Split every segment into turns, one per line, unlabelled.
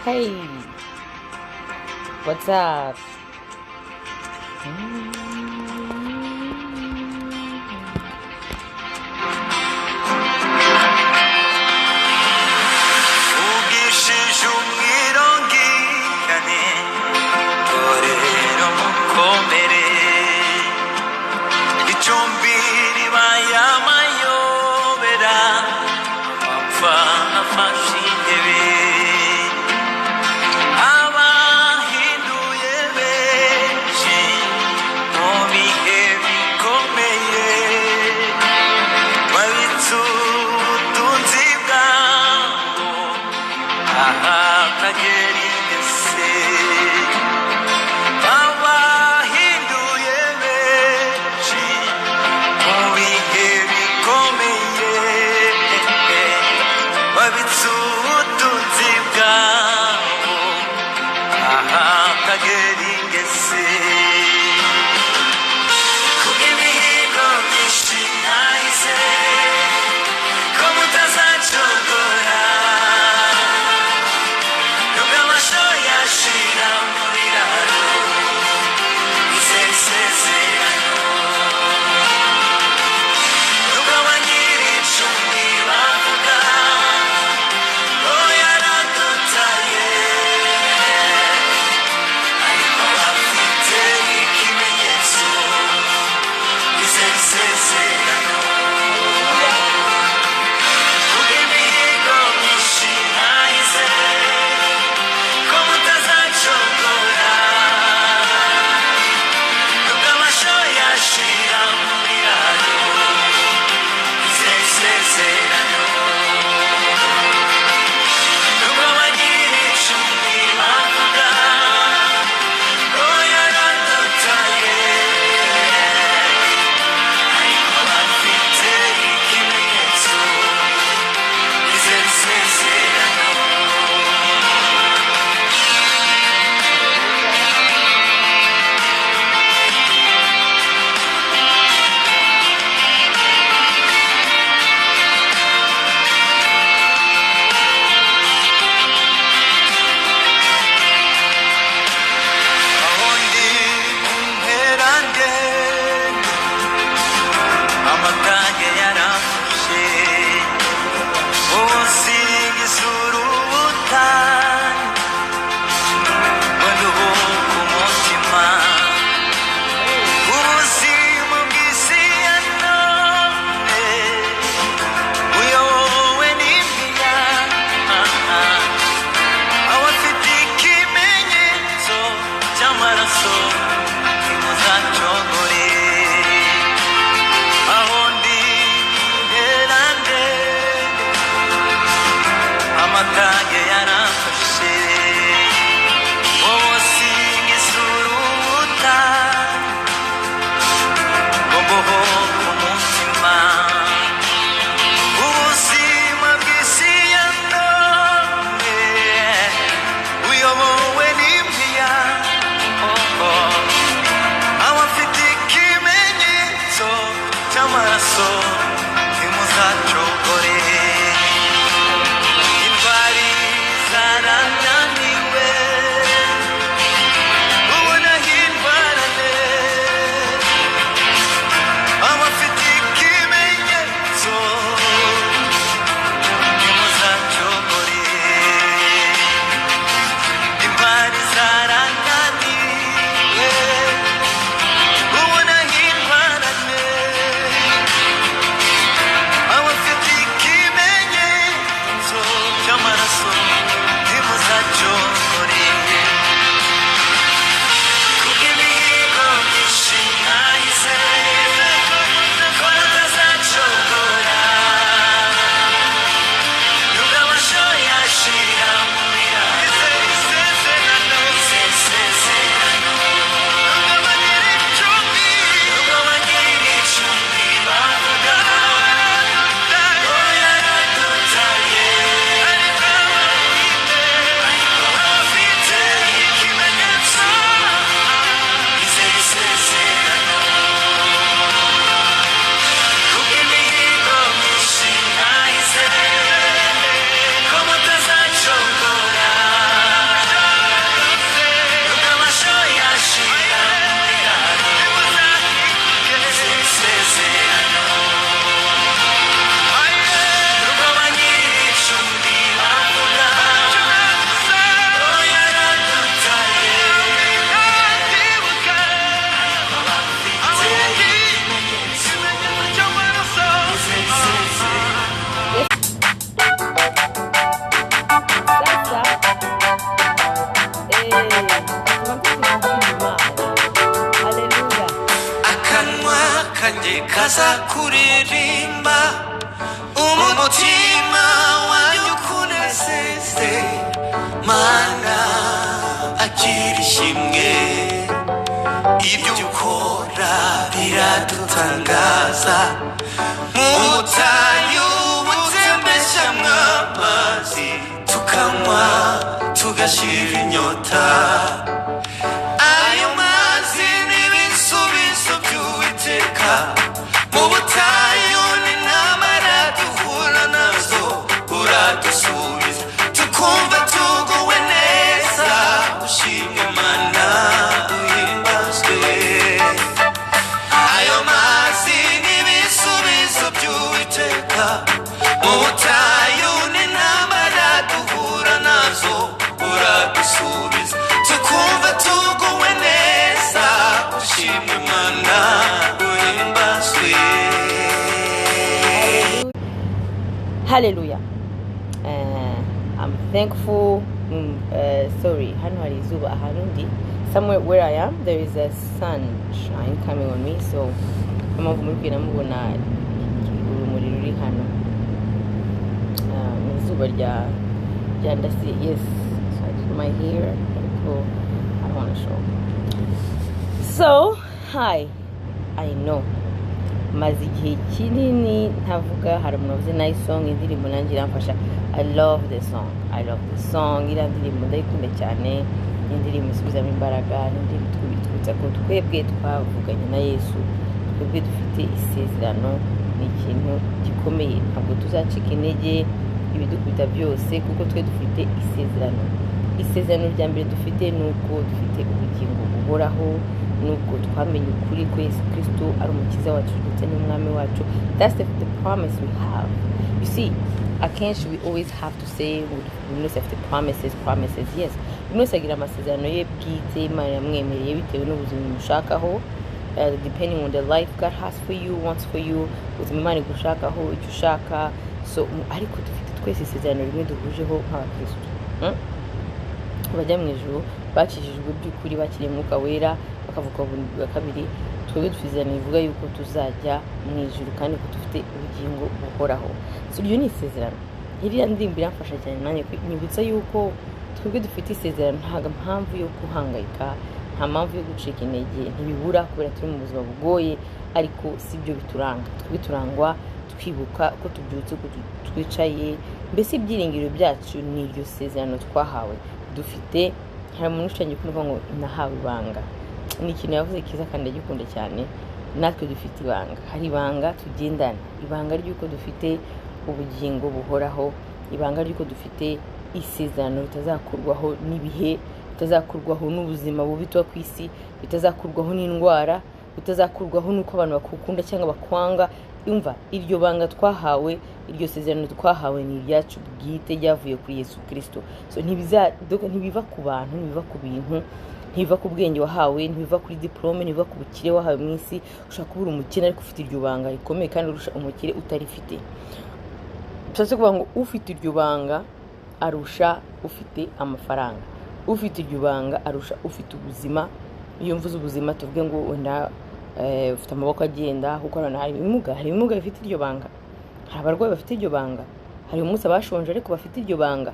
Hey, what's up?
ugishije umwirongingane torero mukomere icumbi ribaye amayobera amapfa afashe intebe abahinduye benshi kanjye kazakuririmba umutima wanjye ukunezeze mana agira ishimwe ibyo ukora biradutangaza mu butayu butembeshamwo amazi tukanywa tugashira inyota ayo mazi n'ibisubizo by'Uwiteka mu butayu n'intambara duhura nazo uradusubiza tukumva tuguwe neza ushimwe mana uhimbazwe ayo mazi n'ibisubizo by'Uwiteka mu butayu n'intambara duhura nazo uradusubiza tukumva tuguwe neza ushimwe mana uhimbazwe.
Hallelujah. I'm thankful. Sorry, somewhere where I am, there is a sunshine coming on me. So, I'm going to yes, so I did my hair. Cool. I want to show. So, hi. I know. Maze igihe kinini ntavuga hari umuntu nice song indirimbo nanjye iramfasha. I love the song iriya ndirimbo ndayikunda cyane, indirimbo isubizamo imbaraga, indirimbo twibutsa ko twebwe twavuganye na Yesu, twebwe dufite isezerano, ni ikintu gikomeye, ntabwo tuzacika intege ibidukubita byose kuko twe dufite isezerano rya mbere dufite nuko dufite ubugingo buhoraho, nuko twamenye ukuri ko Yesu Kristo ari umukiza wacu ndetse n'umwami wacu. That's the promise we have. You see, akenshi we always have to say we know after promises, yes, we know agira amasezerano ye bwite Imana yamwemereye bitewe n'ubuzima mushakaho, depending on the life God has for you, wants for you, ubuzima Imana igushakaho icyo ushaka. So ariko dufite twese isezerano rimwe duhujeho nk'abakristo, bajya mu ijuru bakijijwe by'ukuri bakiriye Mwuka Wera bakavuka bwa kabiri. Twebwe dufizerano ivuga yuko tuzajya mu ijuru kandi ko dufite ubugingo buhoraho. So iryo ni isezerano. Iriya ndirimbo iramfasha cyane nanjye kwibutsa yuko twebwe dufite isezerano, nta mpamvu yo kuhangayika, nta mpamvu yo gucika intege, ntibibura kubera turi mu buzima bugoye, ariko si byo bituranga. Twebwe turangwa twibuka ko tubyutse, ko twicaye, mbese ibyiringiro byacu ni iryo sezerano twahawe dufite. Hari umuntu ucanye kumva ngo nahawe ibanga, ni ikintu yavuze kiza kandi agikunda cyane. Natwe dufite ibanga, hari ibanga tugendana, ibanga ry'uko dufite ubugingo buhoraho, ibanga ry'uko dufite isezerano ritazakurwaho n'ibihe, bitazakurwaho n'ubuzima bubi tuba ku isi, bitazakurwaho n'indwara, bitazakurwaho n'uko abantu bakukunda cyangwa bakwanga. Umva, iryo banga twahawe, iryo sezerano twahawe ni iryacu bwite ryavuye kuri Yesu Kristo. So ntibiva ku bantu, ntibiva ku bintu, ntibiva ku bwenge wahawe, ntibiva kuri diplome, ntibiva ku bukire wahawe mu isi. Ushaka kubura umukene ariko ufite iryo banga rikomeye kandi urusha umukire utarifite. Bishatse kuvuga ngo ufite iryo banga arusha ufite amafaranga, ufite iryo banga arusha ufite ubuzima. Iyo mvuze ubuzima tuvuge ngo wenda ufite amaboko agenda, kuko hari ibimuga bifite iryo banga, hari abarwayi bafite iryo banga, hari umunsi abashonje ariko bafite iryo banga.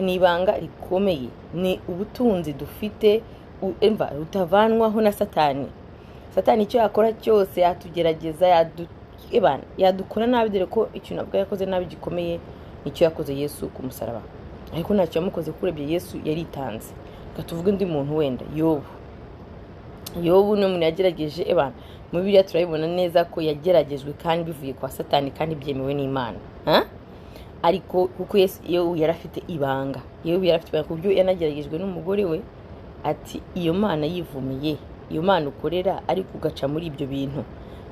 Ni ibanga rikomeye, ni ubutunzi dufite rutavanwaho na Satani. Icyo yakora cyose yatugerageza, yadukora nabi, dore ko ikintu nabwo yakoze nabi gikomeye nicyo yakoze Yesu ku musaraba, ariko ntacyo yamukoze kurebye Yesu yaritanze. Tuvuge undi muntu wenda Yobu ni umuntu yagerageje, mu Bibiliya turabibona neza ko yageragejwe kandi bivuye kwa Satani kandi byemewe n'Imana. Ariko kuko Yobu yarafite ibanga, ku buryo yanageragejwe n'umugore we, ati iyo Mana yivumiye, iyo Mana ukorera ariko ugaca muri ibyo bintu,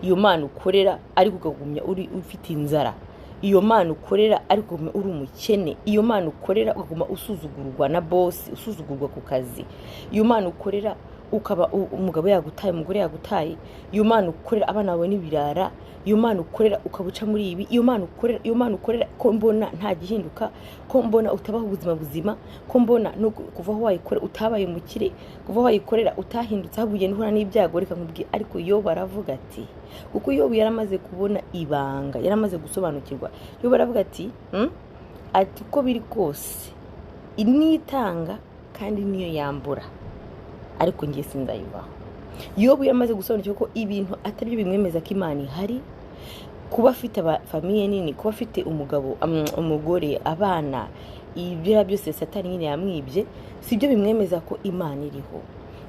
iyo Mana ukorera ariko ukagumya uri ufite inzara, iyo Mana ukorera ariko uri umukene, iyo Mana ukorera uguma usuzugurwa na boss, usuzugurwa ku kazi, iyo Mana ukorera ukaba umugabo yagutaye, umugore yagutaye, iyo Mana ukorera abana bawe n'ibirara, iyo Mana ukorera ukabuca muri ibi, iyo Mana ukorera ko mbona nta gihinduka, ko mbona utabaho ubuzima buzima, ko mbona no kuva aho wayikorera utabaye umukire, kuva aho wayikorera utahindutse, habuye n'ihura n'ibyago. Reka nkubwiye, ariko Yobu aravuga ati, kuko Yobu yaramaze kubona ibanga, yaramaze gusobanukirwa. Yobu aravuga ati ati uko biri kose initanga kandi niyo yambura, ariko ngiye sinzayivaho. Yobu yamaze gusobanukirwa ko ibintu atari byo bimwemeza ko Imana ihari, kuba afite famiye nini, kuba afite umugabo, umugore, abana, ibyo byose Satani nyine yamwibye, sibyo bimwemeza ko Imana iriho.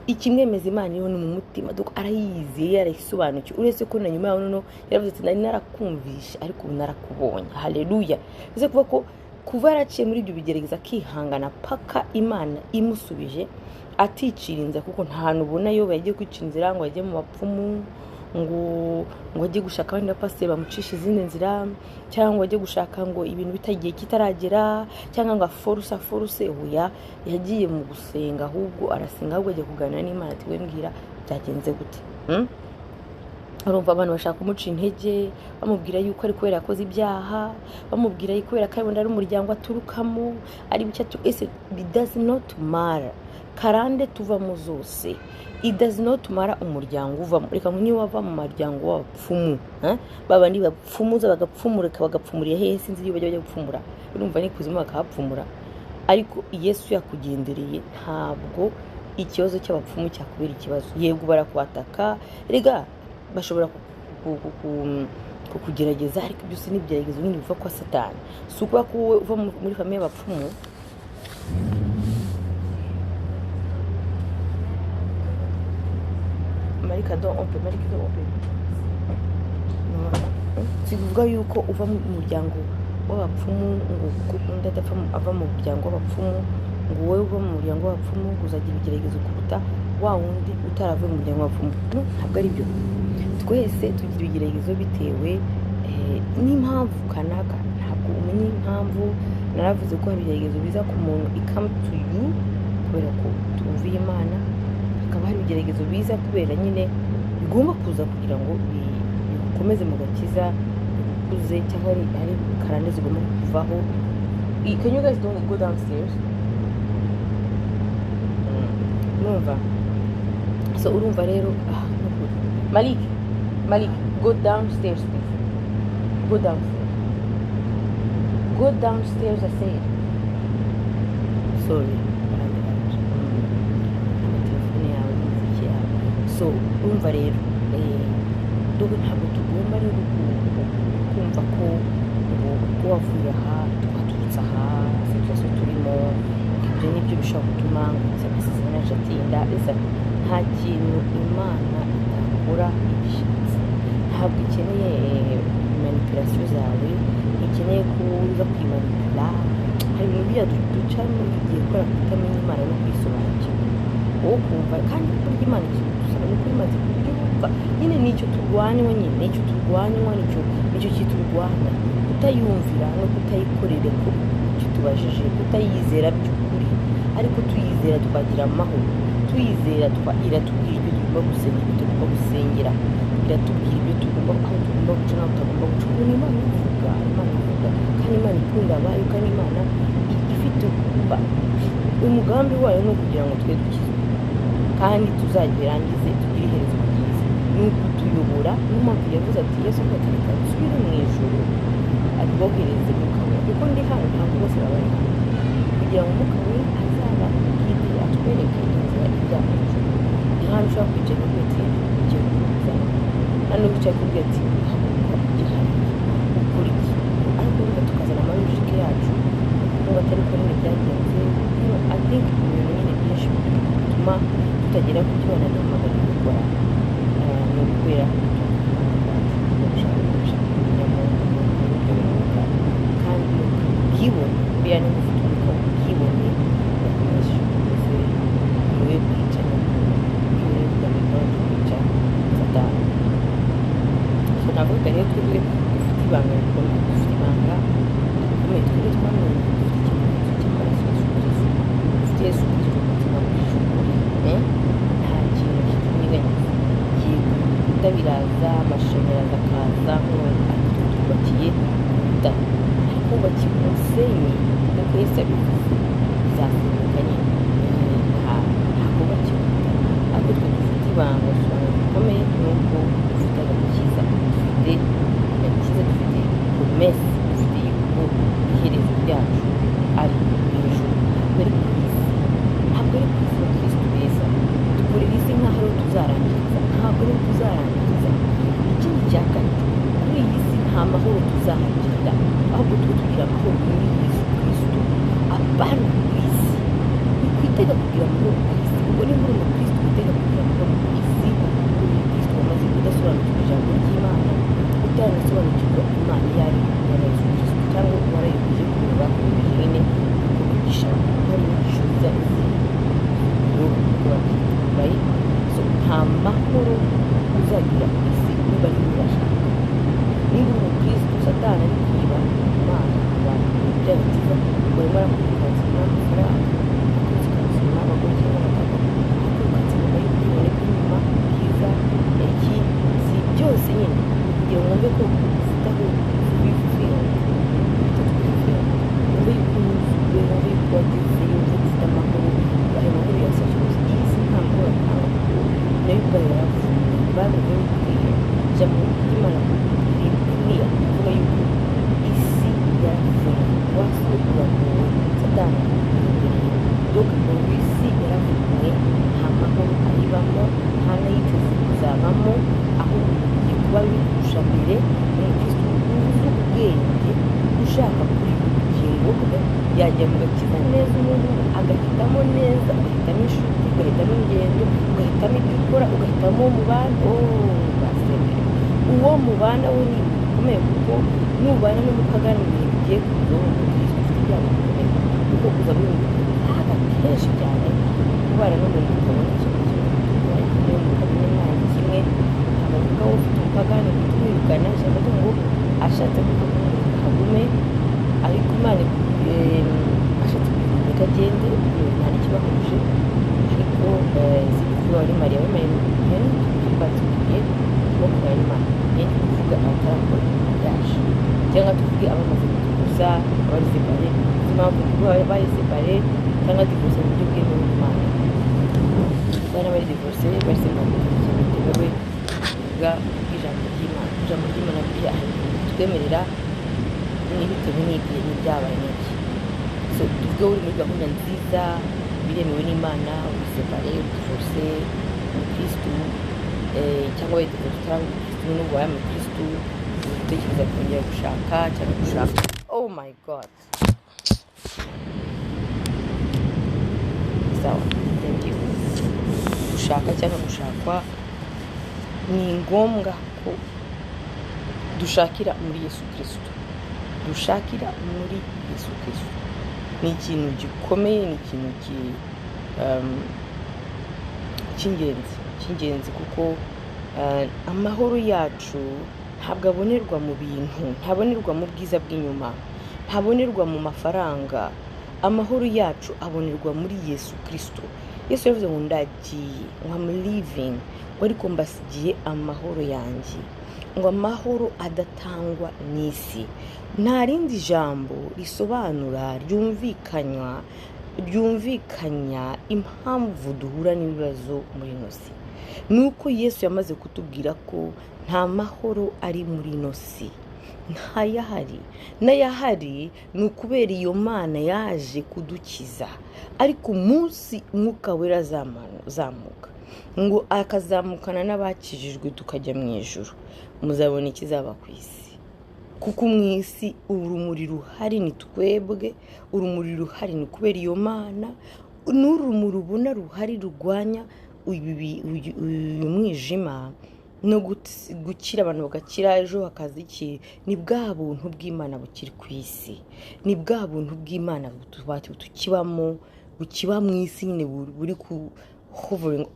Ikimwemeza Imana iriho ni mu mutima, doko arayizeye, arayisobanukiwe. Uretse ko na nyuma yaho noneho yaravuze ati nari narakumvishe ariko ubu narakubonye. Haleluya. Bize kuvuga ko kuva yaraciye muri ibyo bigerageza akihangana paka Imana imusubije, aticirinza, kuko nta hantu ubona Yobu yagiye kwicira inzira ngo ajye mu bapfumu, ngo ajye gushaka abandi bapasiteri bamucisha izindi nzira, cyangwa ajye gushaka ngo ibintu bitagiye kitaragera, cyangwa ngo foruse. Oya, yagiye mu gusenga, ahubwo arasenga, ahubwo ajya kuganira n'Imana ati we mbwira byagenze gute. Urumva abantu bashaka kumuca intege, bamubwira yuko ari kubera yakoze ibyaha, bamubwira yuko kubera ko ari umuryango aturukamo, ari bicyo ese it does not matter. Karande tuvamo zose, it does not matter umuryango uvamo. Reka niyo wava mu maryango w'abapfumu, babandi bapfumuza bagapfumurika, bagapfumurira hehe sinzi iyo bajya gupfumura, urumva ni kuzima bakahapfumura. Ariko Yesu yakugendereye, ntabwo ikibazo cy'abapfumu cyakubera ikibazo. Yego barakubataka, rega bashobora kukugerageza, ariko byose n'ibigeragezo nyine biva kwa Satani. Si ukuba ko wowe uva muri famiye y'abapfumu. Marika do ompe. Si kuvuga yuko uva mu muryango w'abapfumu ngo undi ava mu muryango w'abapfumu, ngo wowe uva mu muryango w'abapfumu uzagira ibigeragezo kuruta wa wundi utaravuye mu muryango w'abapfumu. No, ntabwo ari byo. Twese tugira ibigeragezo bitewe n'impamvu kanaka. Ntabwo umenya impamvu. Naravuze ko hari ibigeragezo biza ku muntu come to you kubera ko tumviye Imana, hakaba hari ibigeragezo biza kubera nyine bigomba kuza kugira ngo bikomeze mu gakiza, bikuze, cyangwa hari karande zigomba kuvaho. Can you guys don't go downstairs? Numva. So urumva rero Malik, go downstairs please. Go downstairs, I said. Sorry. So urumva rero dogo ntabwo tugomba rero kumva ko wavuye aha twaturutse aha situation turimo, ibyo nibyo bishobora gutuma amasezerano yacu atinda. Nta kintu Imana itakora ibishatse. Ntabwo ikeneye manipulation zawe, ikeneye ko uza kwimanipula. Hari ibintu bijya ducamo igihe kubera kutamenya Imana no kwisobanukirwa, wowe kumva kandi burya Imana ikigusaba ni uko imaze kubyumva. Nyine nicyo turwanywa, nicyo kiturwanya, kutayumvira no kutayikorera ko icyo tubajije, kutayizera by'ukuri. Ariko tuyizera twagira amahoro, tuyizera iratubwira ibyo tugomba gusengera, ibyo tugomba gusengera, iratubwira ibyo tugomba, aho tugomba guca n'aho tutagomba guca. Ni Imana ivuga, kandi Imana ikunda abayo, kandi Imana ifite umugambi wayo ni ukugira ngo twe dukizwe kandi tuzagerangize tugire iherezo ryiza. Ni ukutuyobora. Niyo mpamvu yavuze ati Yesu azategeka dusubire mu ijuru, atubohereze Mwuka we, kuko ndi hano ntabwo bose baba bari hano, kugira ngo Mwuka we azaba yite atwereke inzira ijya mu ijuru. Ni hano ushobora kwicara ukwete ugiye kuzana, hano wicaye kubwira ati haguruka ugihari ukora iki, ariko wenda tukazana amayujike yacu ngo atari ko nyine byagenze. I think ibintu nyine byinshi bituma tutagera ku cyo Imana yaduhamagariye gukora, ni ukubera gushaka kumenya mu buryo runaka, kandi ubwibone buriya niba ufite umwuka w'ubwibone yakomeje niwe kwica niwe kugamika kwica Satani. So navuga rero twebwe dufite ibanga rikomeye, twebwe twamenye dufite ikimenyetso cy'amaraso Yesu Kristo, dufite Yesu Kristo umutima w'ijuru, nta imihanda biraza, amashanyarazi akaza, twubakiye ubutaka, twubakiye umusenyi nk'uko Yesu yabivuze, bizasenyuka nyine, ntakubakiye ubutaka. Ariko twe dufite ibanga rikomeye, nuko dufite agakiza, dufite promesse, dufite yuko iherezo ryacu ari hejuru, ntabwo ari ku isi, ntabwo ari ku isi ya Kristo beza. Dukorera isi nk'aho ariho tuzarangiriza, ntabwo ariho tuzarangiriza. Ikindi cya kane, kuri iyi si nta mahoro tuzahagirira, ahubwo twe tugira amahoro muri Yesu Kristo. Abana ku isi ntikwitega kugira amahoro ku isi, ubwo niba uri umukristo witega kugira amahoro ku isi, uri umukristo wamaze kudasobanukirwa ijambo ry'Imana, utanasobanukirwa Imana iyo ari yo na Yesu Kristo, cyangwa warayobeje kubera bakomeje nyine kubigisha hari inyigisho so nta mahoro uzagira ku isi niba ari urashaka. Niba uri umukristo Satani ari kwiba Imana abantu byagakiza, urimo arakuzikazima amafaranga, akuzikazima abagore cyangwa abagabo, akuzikazima y'ubwibone bw'inyuma bwiza, iki si byose nyine kugira ngo wumve ko ufite aho wifufira, wumve yuko wuzuye, wumve yuko wageze, wumve ufite amahoro. Ayo mahoro yasashe gusa iyi si nta mahoro atanga, nayo ubwayo yaravuye babivuye bikwiye ijambo ry'Imana rikwiye kuvuga yuko isi yaravuye, wasuye uragowe, Satani imbere doka ngo isi yaravuye, nta mahoro ayibamo, nta n'ayiteze kuzabamo, ahubwo bigiye kuba bikurusha mbere. Umukristo wuzuye ubwenge ushaka kuri ubugingo bwe yajya mu gakiza neza, umuntu agahitamo neza, ugahitamo inshuti, ugahitamo ingendo, ugahitamo ibyo ukora, ugahitamo uwo mubana. Uwo mubana we ni ibintu bikomeye, kuko nubana n'umupagani mu bihe bigiye kuza, umukristo ufite ibyago bikomeye, kuko uza akaga kenshi cyane kubana n'umuntu ukabona ikintu kimwe gukora, mukabona imana kimwe, akavuga wowe ufite umupagani kumwirukana, cyangwa ngo ashatse kukamwirukana kagume, ariko Imana ashatse kumwirukana agende, nta n'ikibahuje. Ariko kuba ari Mariya w'Imana batubwiye ukuboko kwa Imana, ni kuvuga abatarakora yaje, cyangwa tuvuge abamaze kutuguza, abari separe, impamvu kuko bari separe, cyangwa divorce mu buryo bwemewe n'Imana. Bana bari divorce, bari separe, bitewe kuvuga ijambo ry'Imana. Ijambo ry'Imana twemerera n'ibitewe n'ibyabaye n'iki. So tuvuge uri muri gahunda nziza, biremewe n'Imana, uri separe, divorce, umukristo, cyangwa wenda divorce umukristo n'ubwo wabaye umukristo, utekereza kongera gushaka cyangwa gushaka. Oh my God. Sawa, thank you. Gushaka cyangwa gushakwa ni ngombwa ko dushakira muri Yesu Kristo, dushakira muri Yesu Kristo. Ni ikintu gikomeye, ni ikintu cy'ingenzi, kuko amahoro yacu ntabwo abonerwa mu bintu, ntabonerwa mu bwiza bw'inyuma, ntabonerwa mu mafaranga. Amahoro yacu abonerwa muri Yesu Kristo. Yesu yavuze ngo ndagiye, ngo I'm leaving, ngo ariko mbasigiye amahoro yanjye, ngo amahoro adatangwa n'isi. Nta rindi jambo risobanura ryumvikanya impamvu duhura n'ibibazo muri ino si. Nuko Yesu yamaze kutubwira ko nta mahoro ari muri ino si, ntayahari. N'ayahari ni ukubera iyo Mana yaje kudukiza, ariko umunsi Mwuka Wera azamuka, ngo akazamukana n'abakijijwe tukajya mu ijuru, muzabona ikizaba ku isi. Kuko mu isi urumuri ruhari ni twebwe, urumuri ruhari ni kubera iyo Mana, n'urumuri ubona ruhari rurwanya uyu mwijima no gukira abantu bagakira, ejo hakaza iki. Ni bwa buntu bw'Imana bukiri ku isi, ni bwa buntu bw'Imana tukibamo, bukiba mu isi nyine, buri ku hovering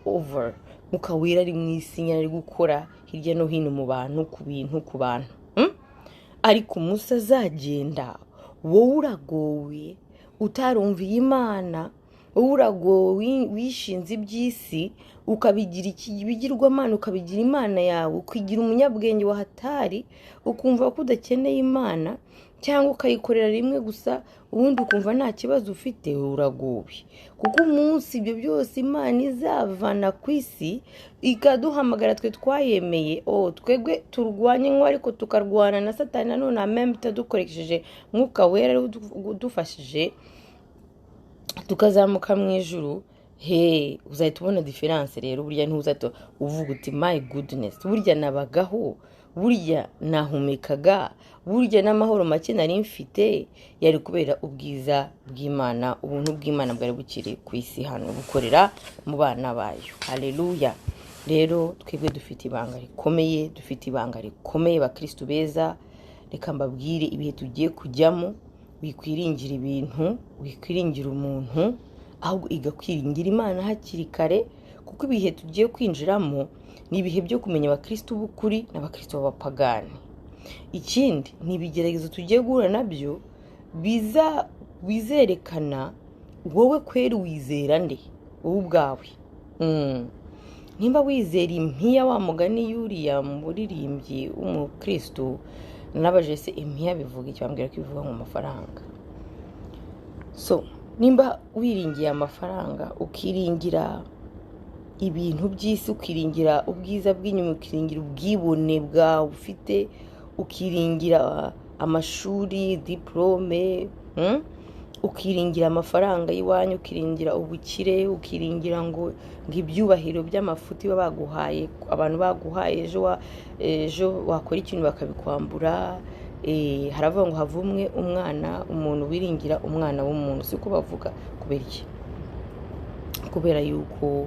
over. Mwuka Wera ari mu isi nyine, ari gukora hirya no hino mu bantu, ku bintu, ku bantu. Ariko umunsi azagenda, wowe uragowe, utarumviye Imana, wowe urago wishinze iby'isi ukabigira ibigirwamana, ukabigira imana yawe, ukigira umunyabwenge wa hatari, ukumva ko udakeneye imana, cyangwa ukayikorera rimwe gusa ubundi ukumva nta kibazo ufite, uragowe. Kuko umunsi ibyo byose imana izavana ku isi ikaduhamagara twe twayemeye, twebwe turwanye nk'uwo, ariko tukarwana na satani nanone amembe itadukoresheje mwuka wera udufashije, tukazamuka mu ijuru, uzahita ubona diferanse. Rero burya ntuzahita uvuga uti my goodness, burya nabagaho, burya nahumekaga, burya n'amahoro make nari mfite, yari kubera ubwiza bw'Imana, ubuntu bw'Imana bwari bukiri ku isi hano bukorera mu bana bayo. Haleluya. Rero twebwe dufite ibanga rikomeye, bakristo beza. Reka mbabwire ibihe tugiye kujyamo, wikwiringira ibintu, wikwiringira umuntu, ahubwo igakwiringira Imana hakiri kare, kuko ibihe tugiye kwinjiramo ni ibihe byo kumenya abakristo b'ukuri n'abakristo b'abapagani. Ikindi ni ibigeragezo tugiye guhura nabyo bizerekana wowe kweri wizera nde wowe ubwawe. Nimba wizera impiya, wa mugani yuriya muririmbyi w'umukristo, nabaje se impiya bivuga icyo? Bambwira ko bivuga mu mafaranga. So nimba wiringiye amafaranga, ukiringira ibintu by'isi, ukiringira ubwiza bw'inyuma, ukiringira ubwibone bwawe ufite, ukiringira amashuri, diplome, ukiringira amafaranga y'iwanyu, ukiringira ubukire, ukiringira ngo ibyubahiro by'amafuti baguhaye, abantu baguhaye, ejo wakora ikintu bakabikwambura. Haravuga ngo havumwe umuntu wiringira umwana w'umuntu. Siko bavuga. Kubera iki? Kubera yuko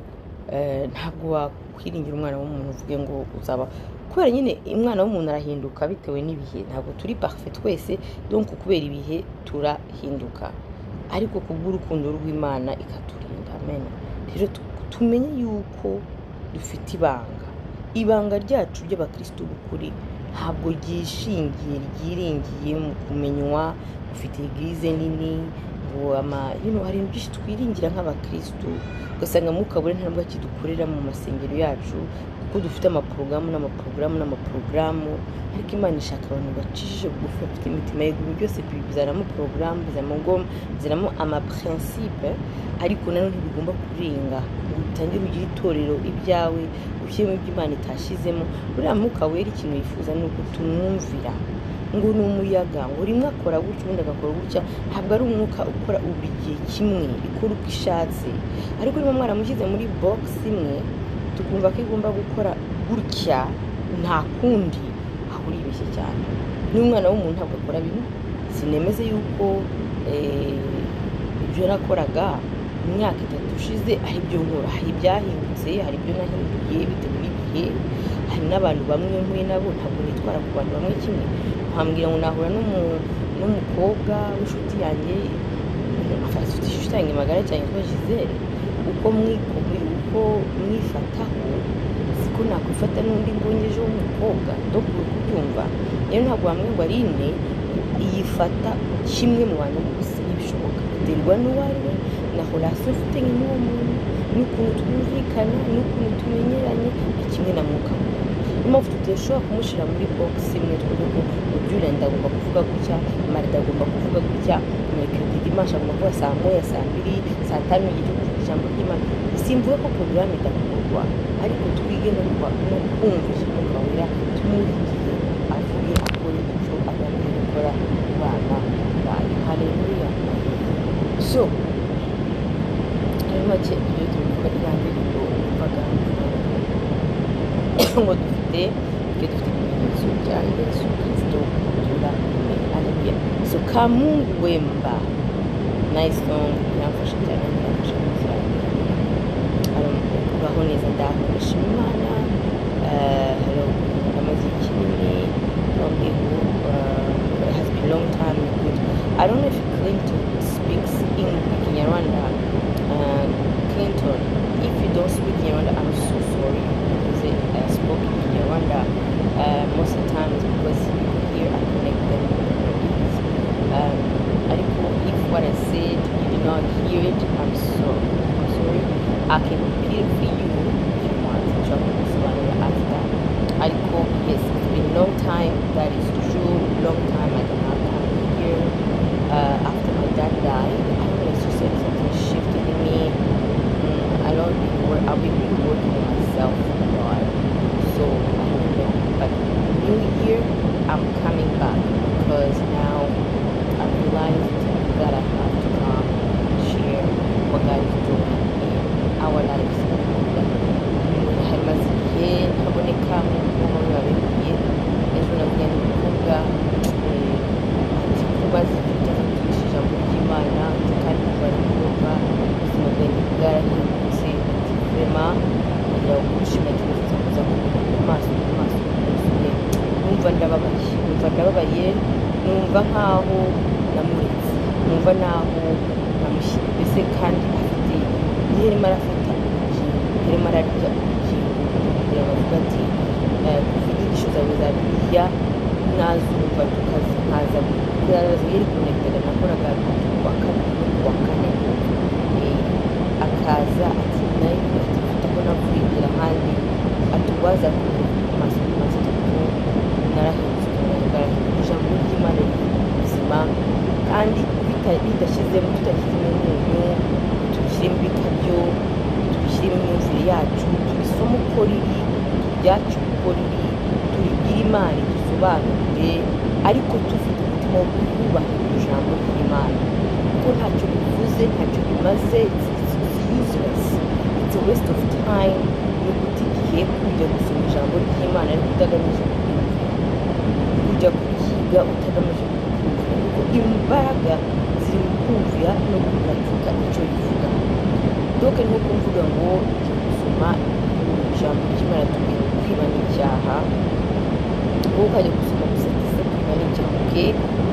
ntabwo wakwiringira umwana w'umuntu uvuge ngo uzaba, kubera nyine umwana w'umuntu arahinduka bitewe n'ibihe, ntabwo turi parfait twese, donc kubera ibihe turahinduka, ariko kubw'urukundo rw'Imana ikaturinda. Amen. Rero tumenye yuko dufite ibanga ryacu ry'abakristo b'ukuri ntabwo ryiringiye mu kumenywa. Ufite eglise nini, hari ibintu byinshi twiringira nk'abakristo, ugasanga mukabure nta nubwo kidukorera mu masengero yacu, kuko dufite amaporogaramu, ariko Imana ishaka abantu bacishije bugufi, bafite imitima y'iguru. Byose bizanamo porogaramu, bizanamo amaprincipe, ariko nanone ntibigomba kurenga ngo utangire ugire itorero ibyawe, ushyiremo ibyo Imana itashyizemo. Buriya mwuka wera ikintu yifuza ni uko tumwumvira, ngo ni umuyaga, ngo rimwe akora gutya ubundi agakora gutya. Ntabwo ari umwuka ukora buri gihe kimwe, ikora uko ishatse. Ariko niba mwaramushyize muri box imwe, tukumva ko igomba gukora gutya nta kundi, aho uribeshye cyane. N'umwana w'umuntu ntabwo akora bimwe. Sinemeze yuko ibyo nakoraga mu myaka 3 ushize ari byo nkora. Hari ibyahindutse, hari ibyo nahinduye bitewe n'ibihe. Hari n'abantu bamwe mpuye nabo ntabwo nitwara ku bantu bamwe kimwe. Nkambwira ngo nahura n'umukobwa w'inshuti yanjye, afite inshuti yanjye magara cyane yitwa Gisele, uko mwifataho siko nakwifata n'undi mbonye ejo w'umukobwa. Donc kubyumva rero ntabwo bamwe ngo arine yifata kimwe mu bantu bose n'ibishoboka, biterwa n'uwo ari we na relation ufite n'uwo muntu, n'ukuntu twumvikana, n'ukuntu tumenyeranye, ni kimwe na mwuka. Niyo mpamvu tudashobora kumushyira muri box imwe, twuko ubyura ndagomba kuvuga gutya, Marida agomba kuvuga gutya, Mercredi Dimanche agomba kuvuga saa 1, saa 2, saa 5 igihe cyo kuvuga ijambo ry'Imana. Simvuga ko porogaramu idakorwa, ariko twige no kumva umwuka wera, tumurigiye avuge akora icyo agamije gukora mu bana bayo. Haleluya. So make ibyo tuvuga irangiriro uvaga ngo dufite ibimenyetso bya Yesu Kristo turamenye. Haleluya. So Kamungu Wemba, nice song, yamfasha cyane, yamfasha cyane. Uraho neza, ndahoresha Imana. Hello, amaze kinini, it has been a long time. I don't know if Clinton speaks in Kinyarwanda. Clinton, if you don't speak Kinyarwanda, I'm so sorry, because I spoke in Kinyarwanda most of the times, because people here I connect them with if what I said you did not hear it, I'm sorry. time, that is true. Long time I did not come here. After my dad died, I don't know, it's just like something shifted in me. I've been really working on myself a lot. So I don't know. But New Year, I'm coming back because now I realized that I have to come and share what God is doing in our lives. Hamaze igihe ntaboneka nk'uko bibabiye ejo nabwiye n'umukobwa ati kubaza ibyo utazaturisha ijambo ry'Imana kandi kuva n'umukobwa ubuzima bwanjye bwarahindutse ati vrema kugira ngo gushima kibazo kuza ku maso numva ndababaye numva nkaho namuretse numva naho namushyira mbese kandi afite igihe arimo arafata arimo ararya kugira ngo avuga ati kuva inyigisho zawe za Bibiliya nazumva nkaza kugaragaza yari kunekera nakoraga kuwa kabiri no kuwa kane akaza ati nayo ati ko navugira ahandi ati waza amaso narahindutse ijambo ry'Imana ubuzima kandi tudashyizemo umunyu tubishyiremo ibikabyo tubishyiremo imyumvire yacu tubisoma uko riri tubyacu uko riri turibwire Imana dusobanure ariko dufite umutima wo kubaha ijambo ry'Imana kuko ntacyo bivuze ntacyo bimaze it's useless, it's a waste of time yo guta igihe kujya gusoma ijambo ry'Imana ariko utagamije kujya kukiga utagamije kukumvira kuko imbaraga ziri mu kumvira no gupratika icyo bivuga. Donc ni uko mvuga ngo ujya gusoma ijambo ry'Imana tubwira kwiba n'icyaha wowe ukajya gusoma gusa ese kwiba n'icyaha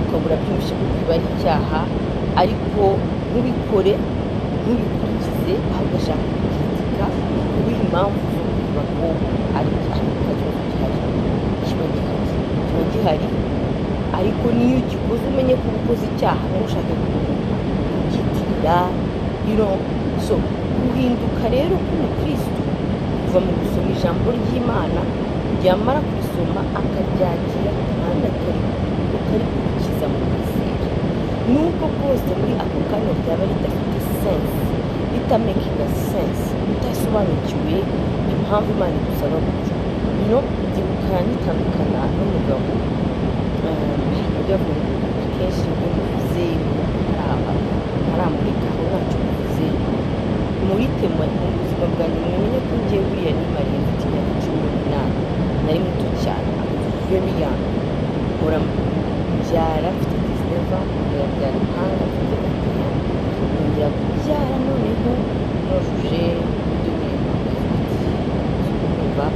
ukabura byinshi ko kwiba ari icyaha ariko ntubikore ntubikurikize aho ugashaka kukitika kubiha impamvu zo kuvuga ko ari ikibazo kiba gihari ariko niyo ugikoze umenye ko ukoze icyaha ntushake kukitirira so guhinduka rero k'umukristo kuva mu gusoma ijambo ry'Imana ryamara kurisoma akaryakira kandi akarikurikiza mu kwizera nubwo bwose muri ako kanya ryaba ridafite sense ritamakinga sense utasobanukiwe impamvu Imana igusaba gutyo byibukana nitandukana n'umugabo bavuga akenshi iyo muvuze ntaramurika aho ntacyo muvuze muri tema mu buzima bwanjye mumenye ko ngiye buriya nimariye mfite imyaka 18 nari muto cyane very young mbyara mfite 19 ndabyara impanga mfite 21 nongera kubyara noneho nujuje kumva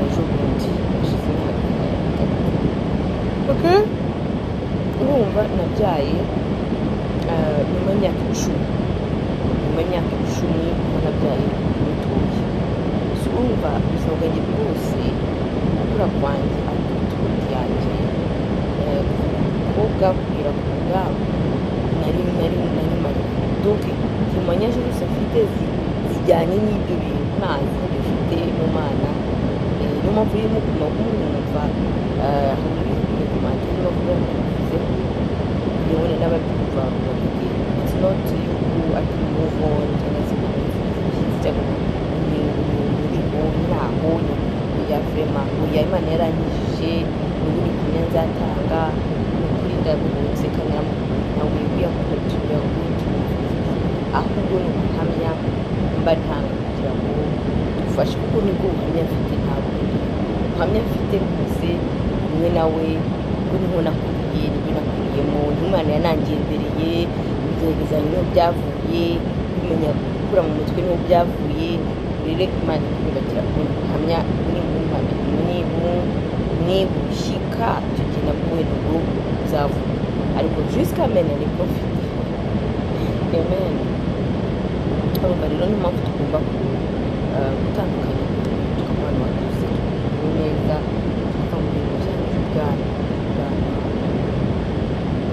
ejo bundi hashize imyaka 3 urumva nabyaye nyuma y'imyaka 10 nabyaye mutoya so urumva ubuzima bwanjye bwose gukura kwanjye atitude yanjye umukobwa kugera ku rugamba nari mari donc témoignage zose mfite zijyanye n'ibyo bintu ntazi bifite mu Mana niyo mpamvu rero muguma kumwumva muri komantire bavuga ngo bivuze yewe n'ababyumva bavuga it's not you who are to move on cyangwa se cyangwa umurimo ntaho ya vrema ya Imana yaranyijije n'ubundi kumenya nzatanga n'ukuri ndaruhutse kandi nawe wiyakugira ahubwo ni ubuhamya mba ntanga kugira ngo dufashe kuko nibwo buhamya mfite ntabwo ubuhamya mfite rwose umwe nawe kuko niho nakuriye nibyo nakuriyemo Imana yanangendereye ibigerageza niho byavuye kumenya gukura mu mutwe niho byavuye rero Imana ikubakira ku buhamya nibushyika icyo gihe nabwo wenda ngo uzavuga ariko jusqu'à maintenant nibwo mfite amen. Urumva rero niyo mpamvu tugomba gutandukanya tukabona waduze neza tuva mu bintu by'ubwana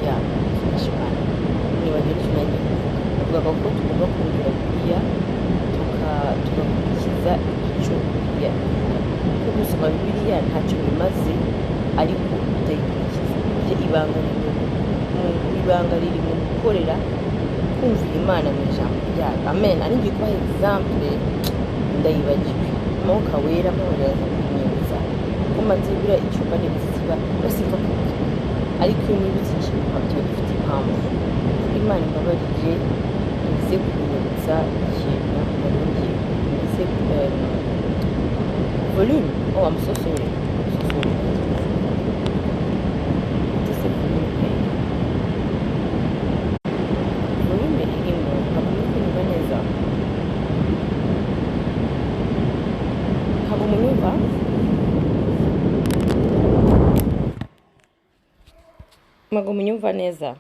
ya tugashimana niba rero tunajya kuvuga ko tugomba kumvira Bibiliya tugakurikiza icyo Bibiliya kuko gusoma Bibiliya ntacyo bimaze ariko utayikurikiza. Ibanga riri mu gukorera kumvira Imana mu ijambo ryayo. Amen. Ari ngiye kubaha example ndayibagiwe. Umwuka wera amahorera kunyibutsa ko maze buriya icupa n'ibiziba basimva kuvuga, ariko iyo nibutse ikintu nkabyo gifite impamvu. Imana imbabarire ize kunyibutsa ikintu naringiye ize volume. Oh, I'm so sorry. Volume irimo ntabwo muri kunyumva neza. Ntabwo munyumva? Ntabwo munyumva neza.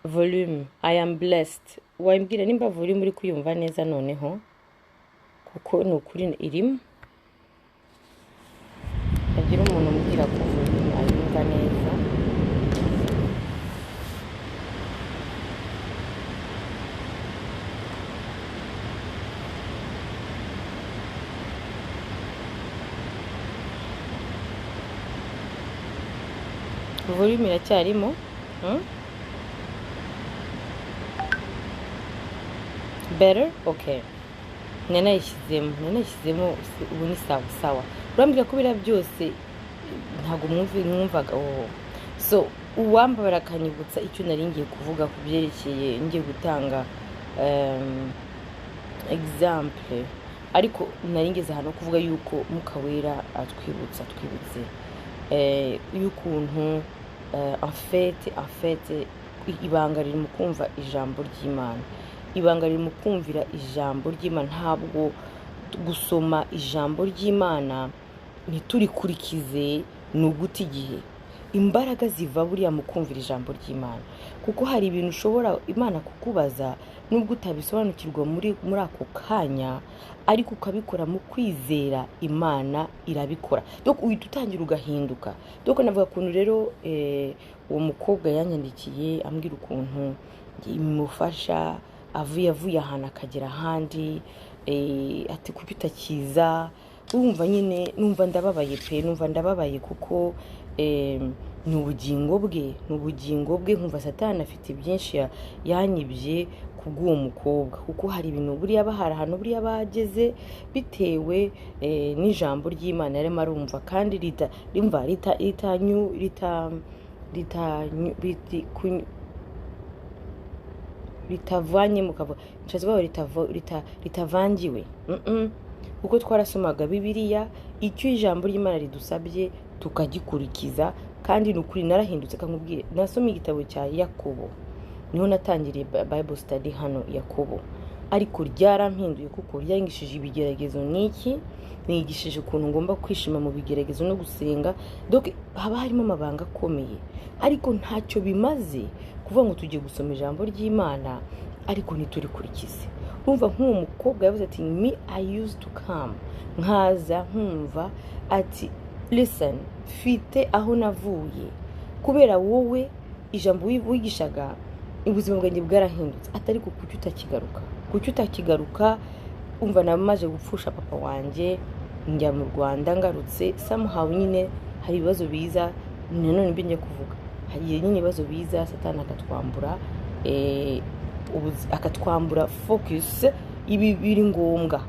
Volume. I am blessed. Wambwira nimba volume uri kuyumva neza noneho, kuko ni ukuri irimo. Hagira umuntu umbwira ko volume ayumva neza. Volume iracyarimo? Better? Okay. Nanayishyizemo ubu ni sawa. Urambwira ko biriya byose ntabwo mwumvaga. So uwambabara akanyibutsa icyo nari ngiye kuvuga ku byerekeye ngiye gutanga example, ariko nari ngeze hano kuvuga yuko Mwuka Wera twibutse y'ukuntu en fait ibanga riri mu kumva ijambo ry'Imana. Ibanga riri mu kumvira ijambo ry'Imana. Ntabwo gusoma ijambo ry'Imana ntiturikurikize ni uguta igihe. Imbaraga ziva buriya mu kumvira ijambo ry'Imana, kuko hari ibintu ushobora Imana kukubaza nubwo utabisobanukirwa muri ako kanya, ariko ukabikora mu kwizera Imana irabikora. Donc uhita utangira ugahinduka. Donc navuga ukuntu rero uwo mukobwa yanyandikiye ambwira ukuntu imufasha avuye ahantu akagera ahandi, ati kuko utakiza. Urumva nyine numva ndababaye kuko ni ubugingo bwe. Nkumva Satani afite byinshi yanyibye kubw'uwo mukobwa, kuko hari ibintu buriya bahari ahantu buriya bageze bitewe n'ijambo ry'Imana yarimo arumva, kandi ritavanye mu kavuga ritavangiwe. Kuko twarasomaga Bibiliya, icyo ijambo ry'Imana ridusabye tukagikurikiza, kandi nukuri narahindutse. Kamubwire nasomye igitabo cya Yakobo, niho natangiriye Bible study hano Yakobo, ariko ryarampinduye kuko ryangishije ibigeragezo nigishije ukuntu ngomba kwishima mu bigeragezo no gusenga. Donc haba harimo amabanga akomeye, ariko ntacyo bimaze kuvuga ngo tugiye gusoma ijambo ry'Imana ariko ntiturikurikize. Urumva nk'uwo mukobwa yavuze ati me I used to come, nkaza nkumva ati listen, fite aho navuye kubera wowe ijambo wigishaga, ubuzima bwanjye bwarahindutse. Atari ko kuki utakigaruka. Umva namaje gupfusha papa wanjye, njya mu Rwanda ngarutse somehow nyine hari ibibazo biza, none mbi njye kuvuga hari nyine ibibazo biza, Satani akatwambura focus ibi biri ngombwa,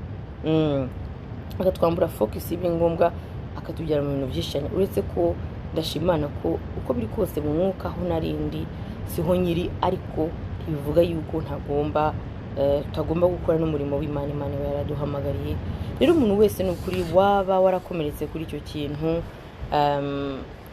akatwambura focus ibi ngombwa, akatujyana mu bintu byinshi cyane. Uretse ko ndashimana ko uko biri kose mu mwuka aho narindi siho nyiri, ariko bivuga yuko tutagomba gukora n'umurimo w'Imana. Imana yaraduhamagariye. Rero umuntu wese n'ukuri waba warakomeretse kuri icyo kintu,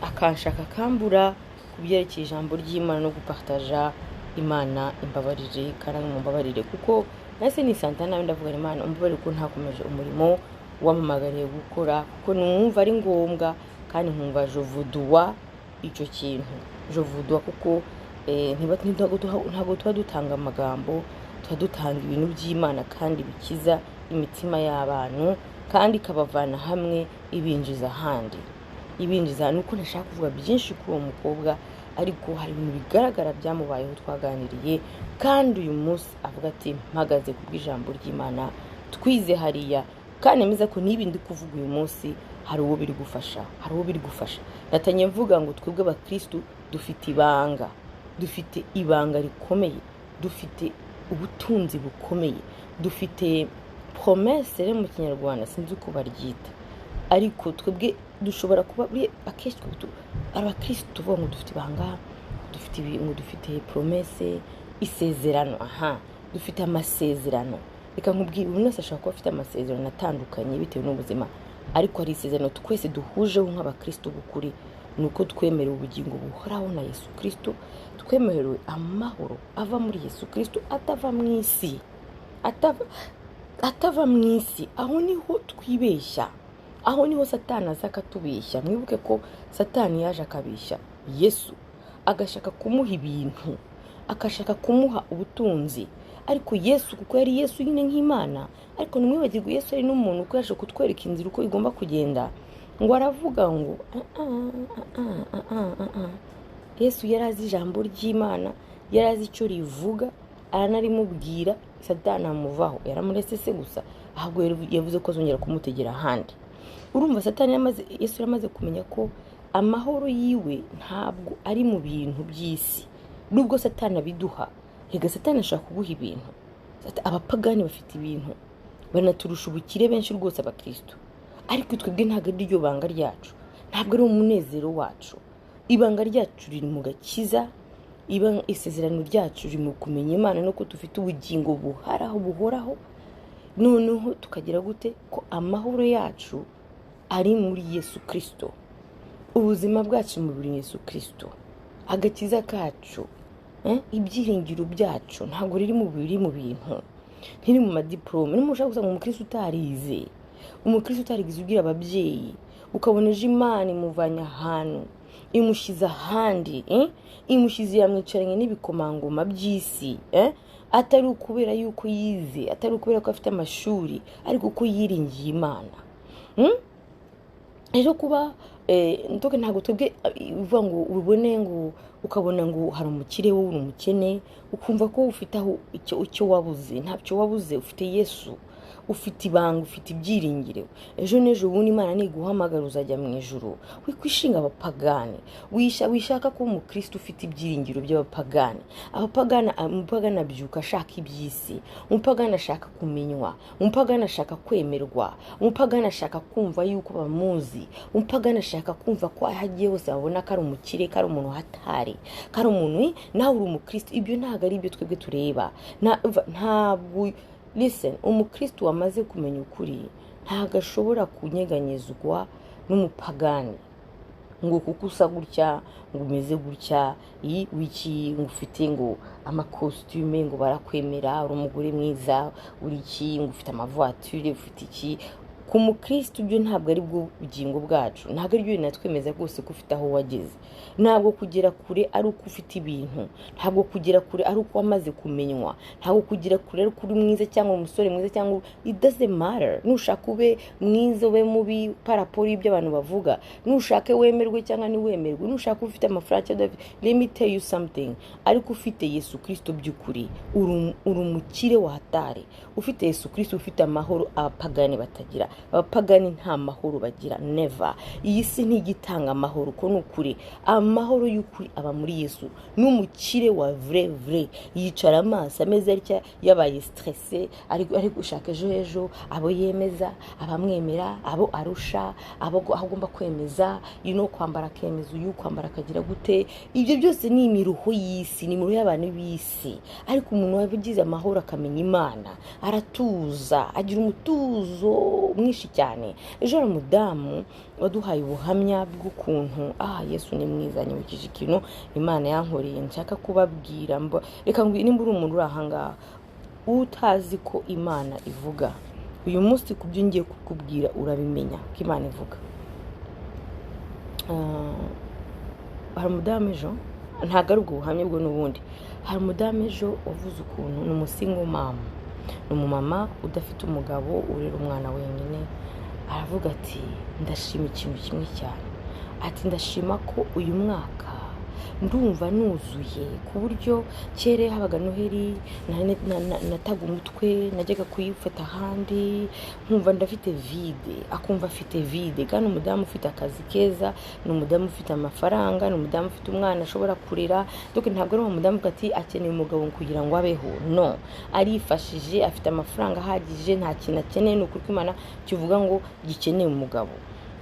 akanshaka kambura kubyerekeye ijambo ry'Imana no gupartaja, Imana imbabarire kandi mumbabarire, kuko nase ni Santana ndavuga Imana umbabarire ko ntakomeje umurimo wamamagariye gukora, kuko numva ari ngombwa, kandi nkumva jovuduwa icyo kintu jovuduwa, kuko ntabwo tuba dutanga amagambo, tuba dutanga ibintu by'Imana kandi bikiza imitima y'abantu, kandi ikabavana hamwe ibinjiza ahandi. Nuko nashaka kuvuga byinshi kuri uwo mukobwa, ariko hari ibintu bigaragara byamubayeho twaganiriye, kandi uyu munsi avuga ati mpagaze kubw'ijambo ry'Imana, twize hariya kandi nemeza ko niba ndi kuvuga uyu munsi hari uwo biri gufasha, natangiye mvuga ngo twebwe abakristo dufite ibanga rikomeye, dufite ubutunzi bukomeye, dufite promesse rero mu kinyarwanda sinzi uko baryita, ariko twebwe dushobora kuba akenshi abakristo tuvuga ngo dufite ibanga, dufite promesse, isezerano, dufite amasezerano. Reka nkubwire, buri wese ashobora kuba afite amasezerano atandukanye bitewe n'ubuzima, ariko hari isezerano twese duhujeho nk'abakristo b'ukuri, ni uko twemerewe ubugingo buhoraho na Yesu Kristo, twemerewe amahoro ava muri Yesu Kristo, atava mu isi. Aho niho twibeshya, aho niho satani aza akatubeshya. Mwibuke ko satani yaje akabeshya Yesu, agashaka kumuha ibintu, akashaka kumuha ubutunzi, ariko Yesu kuko yari Yesu nyine nk'Imana, ariko nimwibagirwe Yesu ari n'umuntu, uko yaje kutwereka inzira uko igomba kugenda, ngo aravuga ngo Yesu yari azi ijambo ry'Imana, yari azi icyo rivuga, aranarimubwira, satani amuvaho, yaramuretse se gusa, ahubwo yavuze ko azongera kumutegera ahandi. Urumva Yesu yamaze kumenya ko amahoro yiwe ntabwo ari mu bintu by'isi, nubwo satani abiduha. Rega satani ashaka kuguha ibintu. Abapagani bafite ibintu, banaturusha ubukire benshi rwose abakristo, ariko twebwe ntabwo ari ryo banga ryacu, ntabwo ari umunezero wacu. Ibanga ryacu riri mu gakiza, isezerano ryacu riri mu kumenya Imana no ko dufite ubugingo buhoraho. Noneho tukagira gute ko amahoro yacu ari muri Yesu Kristo, ubuzima bwacu muri Yesu Kristo, agakiza kacu, ibyiringiro byacu ntabwo riri mu bintu, ntiri mu madiplome. Nimushaka gusanga umukristo utarize, ubwira ababyeyi, ukabona ejo Imana imuvanye ahantu imushyize ahandi, imushyize yamwicaranye n'ibikomangoma by'isi, atari ukubera yuko yize, atari ukubera ko afite amashuri, ariko uko yiringiye Imana. Ejo kuba ntabwo twebwe uvuga ngo ubone ngo ukabona ngo hari umukire, wowe uri umukene, ukumva ko ufite aho icyo wabuze. Ntabyo wabuze, ufite Yesu, ufite ibanga, ufite ibyiringiro. Ejo n'ejo ubundi Imana niguhamagara uzajya mu ijuru. Wikwishinga abapagani, wishaka kuba umukristo ufite ibyiringiro by'abapagani. Umupagani abyuka ashaka iby'isi, umupagani ashaka kumenywa, umupagani ashaka kwemerwa, umupagani ashaka kumva yuko bamuzi, umupagani ashaka kumva ko ahagiye hose babona ko ari umukire, ko ari umuntu hatari, ko ari umuntu nawe uri umukristo. Ibyo ntabwo ari ibyo twebwe tureba. Ntabwo listen, umukristo wamaze kumenya ukuri ntabwo ashobora kunyeganyezwa n'umupagani ngo kuko usa gutya, ngo umeze gutya, wiki ngo ufite ngo amakostume, ngo barakwemera, uri umugore mwiza, uri iki, ngo ufite amavoiture, ufite iki. Ku mukristo ibyo ntabwo ari bwo bugingo bwacu, ntabwo ari byo binatwemeza rwose ko ufite aho wageze. Ntabwo kugera kure ari uko ufite ibintu, ntabwo kugera kure ari uko wamaze kumenywa, ntabwo kugera kure ari uko uri mwiza cyangwa umusore mwiza, cyangwa it doesn't matter. Nushaka ube mwiza ube mubi paraporo y'ibyo abantu bavuga, nushaka wemerwe cyangwa ntiwemerwe, nushaka ufite amafaranga, let me tell you something, ariko ufite Yesu Kristo by'ukuri uri umukire wahatare. Ufite Yesu Kristo ufite amahoro abapagani batagira. Abapagani nta mahoro bagira, never. Iyi si ntigitanga amahoro, ko nukuri amahoro y'ukuri aba muri Yesu. N'umukire wa vrai yicara amaso ameze atya, yabaye stressé, ari gushaka ejo abo yemeza, abamwemera, abo arusha, abo agomba kwemeza, kwambara kemeza, uyu kwambara akagira gute. Ibyo byose ni imiruho y'isi, ni imiruho y'abantu b'isi. Ariko umuntu wabigize amahoro akamenya Imana, aratuza, agira umutuzo mwinshi cyane. Ejo hari umudamu waduhaye ubuhamya bw'ukuntu Yesu ni mwiza, nyibukije ikintu Imana yankoreye nshaka kubabwira. Reka nimba uri umuntu uri ahangaha utazi ko Imana ivuga, uyu munsi ku byo ngiye kukubwira urabimenya ko Imana ivuga. Hari umudamu ejo, ntabwo ari ubwo buhamya bwo n'ubundi, hari umudamu ejo wavuze ukuntu ni umusingo mama, ni umumama udafite umugabo, urera umwana wenyine. Aravuga ati ndashima ikintu kimwe cyane, ati ndashima ko uyu mwaka ndumva nuzuye ku buryo kera habaga noheri nataga umutwe najyaga kuyifata ahandi nkumva ndafite vide, akumva afite vide. Kandi umudamu ufite akazi keza, ni umudamu ufite amafaranga, ni umudamu ufite umwana ashobora kurera. Donc ntabwo ari umudamu ati akeneye umugabo kugira ngo abeho, no, arifashije, afite amafaranga ahagije, nta kintu akeneye. Ni ukuri Imana kivuga ngo gikeneye umugabo.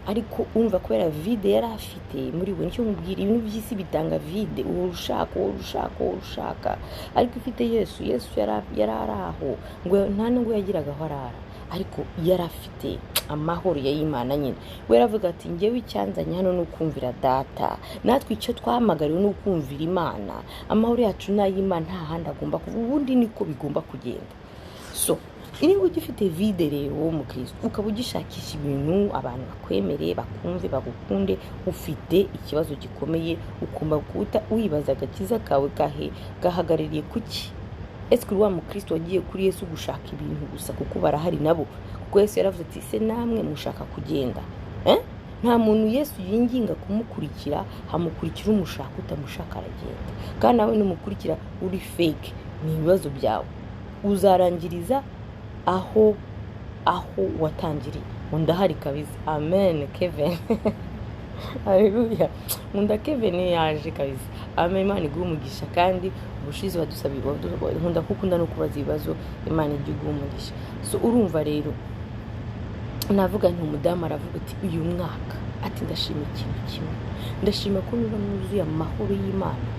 Ariko umva kubera vide yari afite muri we, nicyo mubwira, ibintu by'isi bitanga vide, urushaka. Ariko ufite Yesu yari araho, ngo nta nubwo yagiraga aho arara, ariko yari afite amahoro y'Imana nyine. We yaravuga ati njyewe icyanzanye hano ni ukumvira data, natwe icyo twahamagariwe ni ukumvira Imana. Amahoro yacu n'ay'Imana, nta handi agomba kuva, ubundi niko bigomba kugenda. So niba ugifite vide rero wo mukristo, ukaba ugishakisha ibintu abantu bakwemereye, bakumve, bagukunde, ufite ikibazo gikomeye. Ugomba guhita wibaza agakiza kawe gahagarariye kuki? Ese kuri wa mukristo wagiye kuri Yesu gushaka ibintu gusa kuko barahari nabo? Kuko Yesu yaravuze ati se namwe mushaka kugenda? Nta muntu Yesu yinginga kumukurikira, hamukurikira umushaka, utamushaka aragenda. Kandi nawe numukurikira uri fake, ni ibibazo byawe, uzarangiriza aho watangiriye. Ndahari kabisa. Amen Kevin. Haleluya. Nkunda Kevin yaje kabisa. Amen. Imana iguhe umugisha, kandi ubushize badusabira, nkunda kukunda no kubaza ibibazo, Imana iguhe umugisha. So urumva rero, navuga nti umudamu aravuga ati uyu mwaka ati ndashima ikintu kimwe, ndashima ko niba nuzuye amahoro y'Imana.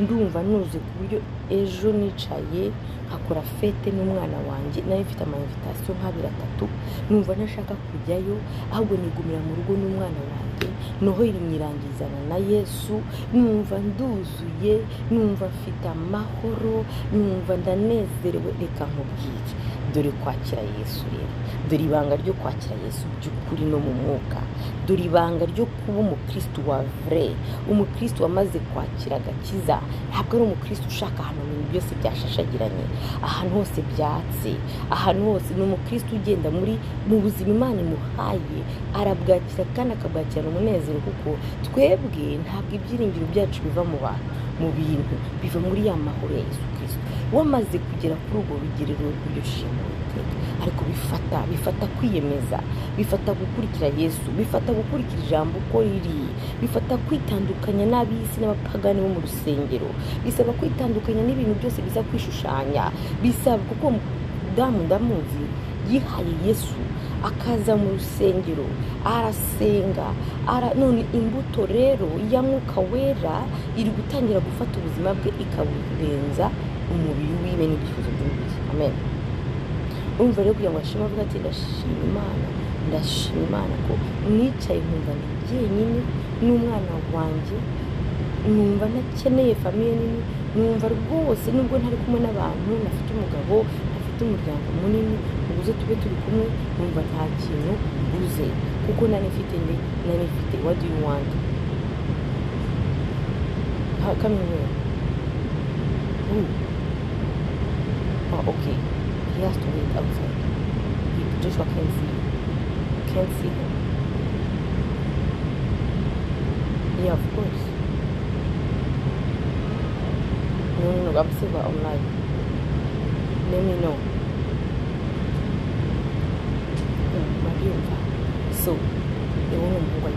Ndumva nuze ku buryo ejo nicaye nkakora fete n'umwana wanjye, nari mfite ama-invitation nk'abiri-atatu, numva ntashaka kujyayo, ahubwo nigumira mu rugo n'umwana wanjye, noheri nyirangizana na Yesu. Numva nduzuye, numva mfite amahoro, numva ndanezerewe. Reka nkubwire, dore kwakira Yesu rero, dore ibanga ryo kwakira Yesu by'ukuri no mu mwuka, dore ibanga ryo kuba umukristo wa vrai, umukristo wamaze kwakira agakiza. Ntabwo ari umukristo ushaka ahantu ibintu byose byashashagiranye, ahantu hose byatse, ahantu hose. Ni umukristo ugenda mu buzima Imana imuhaye, arabwakira kandi akabwakirana umunezero, kuko twebwe ntabwo ibyiringiro byacu biva mu bantu, mu bintu, biva muri ya mahoro ya Yesu Kristo. Wamaze kugera kuri urwo rugerero rw'iryo shimo, ariko bifata kwiyemeza, bifata gukurikira Yesu, bifata gukurikira ijambo uko riri, bifata kwitandukanya n'ab'isi n'abapagani bo mu rusengero, bisaba kwitandukanya n'ibintu byose biza kwishushanya, bisaba, kuko damu ndamuzi yihaye Yesu, akaza mu rusengero arasenga, none imbuto rero ya Mwuka Wera iri gutangira gufata ubuzima bwe, ikaburenza umubiri wiwe n'ibyifuzo by'umubiri. Amen. Umva rero kugira ngo ashima, avuga ati ndashima Imana ko nicaye nkumva ni jyenyine n'umwana wanjye, numva ntakeneye famiye nini, numva rwose nubwo ntari kumwe n'abantu, nafite umugabo, nafite umuryango munini, ubuze tube turi kumwe, numva nta kintu ubuze, kuko nari mfite what do you want? Come here. Oh, okay. He has to wait outside. Joshua can't see him. Yeah, of course. No, I'm still online. Let me know. So, yumva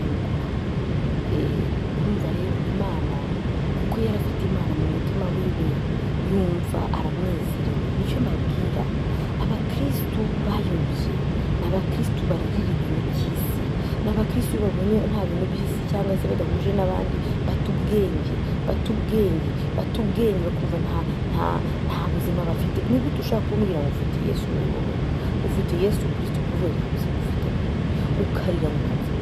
rero Imana, kuko yari afite Imana mu mutima wiwe, yumva aranezerewe. Nicyo mbabwira, abakristu bayobye, n'abakristu bararira ibintu by'isi, n'abakristu babonye nta bintu by'isi cyangwa se badahuje n'abandi, batubwenge, bakumva nta buzima bafite. Ni gute ushaka kumbwira ngo ufite Yesu muri wowe, ufite Yesu Kristo kuvuye ku buzima ufite, ukarira mu kazi,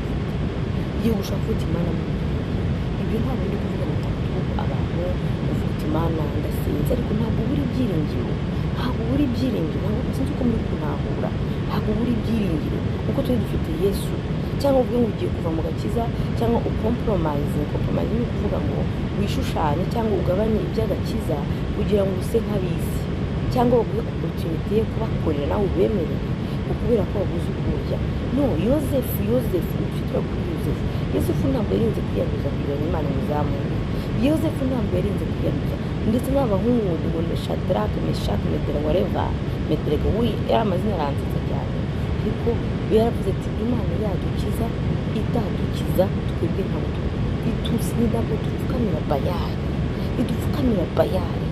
iyo ushaka ufite Imana mu mutima. Ibyo ntabwo ndi kuvuga ngo abantu ufite Imana ndasinze, ariko ntabwo buri byiringiro, ntabwo sinzi uko muri kunahura, ntabwo buri byiringiro, kuko twe dufite Yesu. Cyangwa uvuge ngo ugiye kuva mu gakiza, cyangwa ukompromise ni ukuvuga ngo wishushanye cyangwa ugabanye iby'agakiza kugira ngo use nk'abisi, cyangwa baguhe opportunity yo kubakorera nawe ubemerere, ukubera ko wabuze ukurya. No, Yosefu ufitira kuri Yosefu ntabwo yarinze kwiyaguza kugira ngo Imana imuzamure. yosefu ntabwo yarinze kwiyamira ndetse n'abahungu ngo ni shadarake meshake medera wareva medrega yari amazina aransetsa cyane ariko yaravuze ati imana yadukiza itadukiza twebwe ntabwo ituzi ntabwo dupfukamira bayari idupfukamira bayari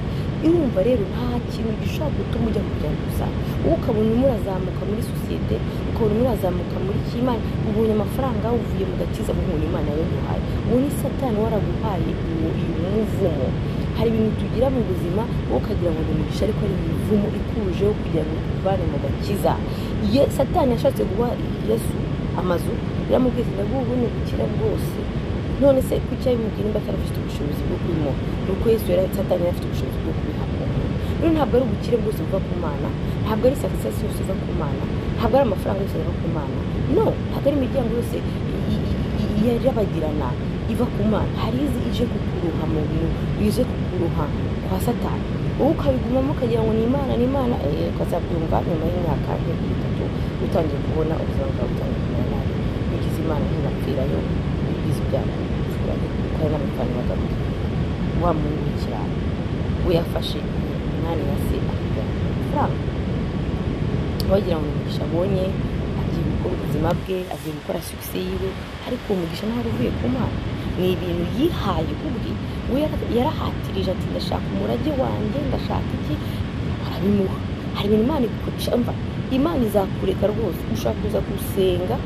irumva rero nta kintu gishobora gutuma ujya kujanduza wowe ukabona murazamuka muri sosiyete ukabona murazamuka muri kimana ubonye amafaranga uvuye mu gakiza ubonye imana yaguhaye ubu ni satani waraguhaye uyu muvumo hari ibintu tugira mu buzima wowe ukagira ngo ni umugisha ariko ari imivumo ikujeho kugira ngo ukuvane mu gakiza satani yashatse guha yesu amazu biramubwiza ndagubu ni ubukira bwose none se kuki abimubwira nimba atarafite ubushobozi bwo kubimo nuko yesu satani yari afite ubushobozi bwo kubiha umuntu rero ntabwo ari ubukire bwose buva ku mana ntabwo ari success yose iva ku mana ntabwo ari amafaranga yose ava ku mana no ntabwo ari imiryango yose yarabagirana iva ku mana hari izi ije kukuruha mu bintu ije kukuruha kwa satani wowe ukabigumamo ukagira ngo ni imana ukazabyumva nyuma y'imyaka nk'itatu utangiye kubona ubuzima bwawe butangiye kumera nabi ugize imana ntinapfirayo ugize ibyago ukora n'amafaranga bagaruka wa muntu w'ikiraro we yafashe umwanya wa se afite amafaranga wagira ngo umugisha abonye agiye gukora ubuzima bwe agiye gukora success yiwe ariko umugisha ntaho uvuye ku mana ni ibintu yihaye ubwe we yarahatirije ati ndashaka umurage wanjye ndashaka iki arabimuha hari ibintu imana igukoresha imana izakureka rwose ushobora kuza gusenga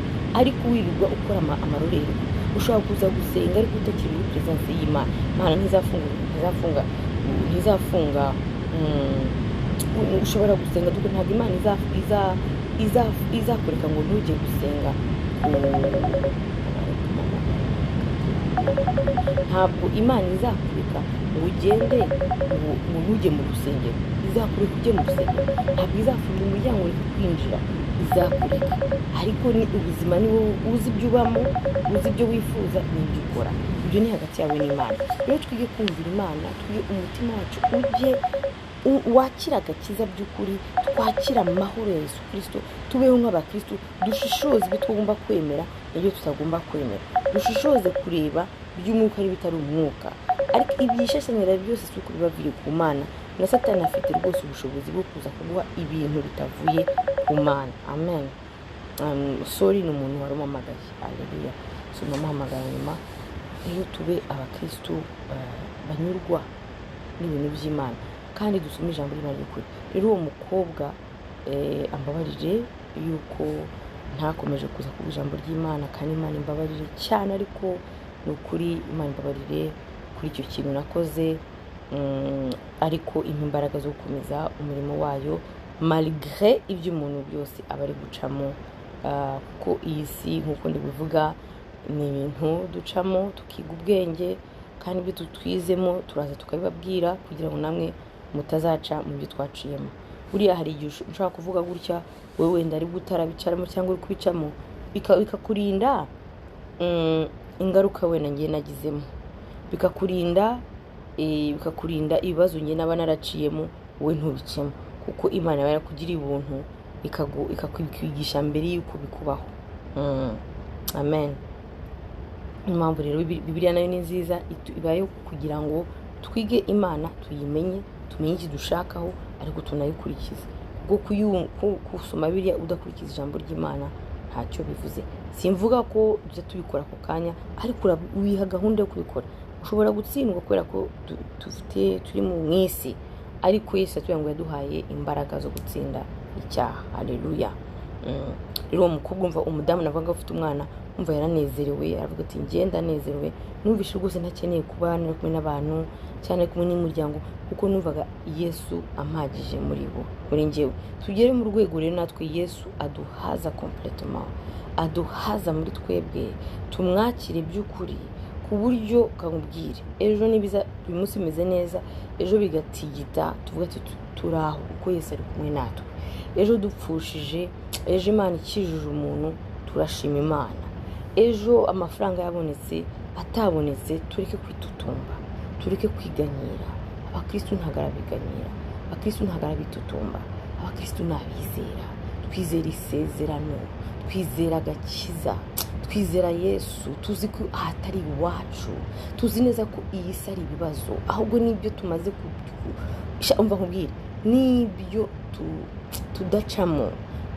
ariko wirirwa ukora amarorerwa ushobora kuza gusenga ariko utakiri muri presence y'imana imana ntizafunga ushobora gusenga dore ntabwo imana izakureka ngo ntujye gusenga ntabwo imana izakureka ngo ugende ngo ntujye mu rusengero izakureka ujye mu rusengero ntabwo izafunga umuryango uri kwinjira izakureka ariko ni ubuzima ni wowe uzi ibyo ubamo uzi ibyo wifuza n'ibyo ukora ibyo ni hagati yawe n'imana rero twige kumvira imana twige umutima wacu ujye wakira agakiza by'ukuri twakira amahoro ya Yesu Kristo tubeho nk'abakristo dushishoze ibyo tugomba kwemera n'ibyo tutagomba kwemera dushishoze kureba by'umwuka n'ibitari umwuka ariko ibyishashanira byose si uko biba biri ku mana na satani afite rwose ubushobozi bwo kuza kuguha ibintu bitavuye ku mana amen. Sorry ni umuntu wari umamagaye haleluya so namuhamagaye nyuma rero tube abakristo banyurwa n'ibintu by'imana kandi dusome ijambo ry'Imana ry'ukuri rero uwo mukobwa ambabarire yuko ntakomeje kuza ku ijambo ry'Imana kandi Imana imbabarire cyane ariko ni ukuri Imana imbabarire kuri icyo kintu nakoze ariko imbaraga zo gukomeza umurimo wayo malgré ibyo umuntu byose aba ari gucamo kuko iyi si nk'uko ndibivuga ni ibintu ducamo tukiga ubwenge kandi ibyo tutwizemo turaza tukabibabwira kugira ngo namwe mutazaca mu byo twaciyemo buriya hari igihe ushaka kuvuga gutya wowe wenda ari gutarabicaramo cyangwa uri kubicamo bikakurinda ingaruka wenda ngiye nagizemo bikakurinda ibibazo ngiye naba naraciyemo wowe ntubicemo kuko Imana yaba yarakugiriye ubuntu ikakwigisha mbere y'uko bikubaho amen. Impamvu rero Bibiliya nayo ni nziza ibayo kugira ngo twige Imana tuyimenye tumenye icyo dushakaho ariko tunayikurikize kuko kusoma Bibiliya udakurikiza ijambo ry'Imana ntacyo bivuze simvuga ko tujya tubikora ako kanya ariko wiha gahunda yo kubikora ushobora gutsindwa kubera ko turi mu mwisi ariko Yesu atubwira ngo yaduhaye imbaraga zo gutsinda icyaha haleluya. Rero umukobwa umva umudamu navuga ngo afite umwana umva yaranezerewe aravuga ati ngenda nezerewe numvishe rwose ntakeneye kuba nari kumwe n'abantu cyane kumwe n'umuryango kuko numvaga Yesu ampagije muri njyewe tugere mu rwego rero natwe Yesu aduhaza complètement aduhaza muri twebwe tumwakire by'ukuri ku buryo kamubwire ejo nibiza uyu munsi bimeze neza ejo bigatigita tuvuga ati turaho kuko Yesu ari kumwe natwe ejo dupfushije ejo Imana ikijije umuntu turashima Imana ejo amafaranga yabonetse atabonetse tureke kwitutumba tureke kwiganyira abakristo ntagarabiganyira abakristo ntagarabitutumba abakristo nabizera twizera isezerano twizera agakiza twizera Yesu, tuzi ko ahatari iwacu, tuzi neza ko iyi si ari ibibazo, ahubwo n'ibyo tumaze umva nkubwire, n'ibyo tudacamo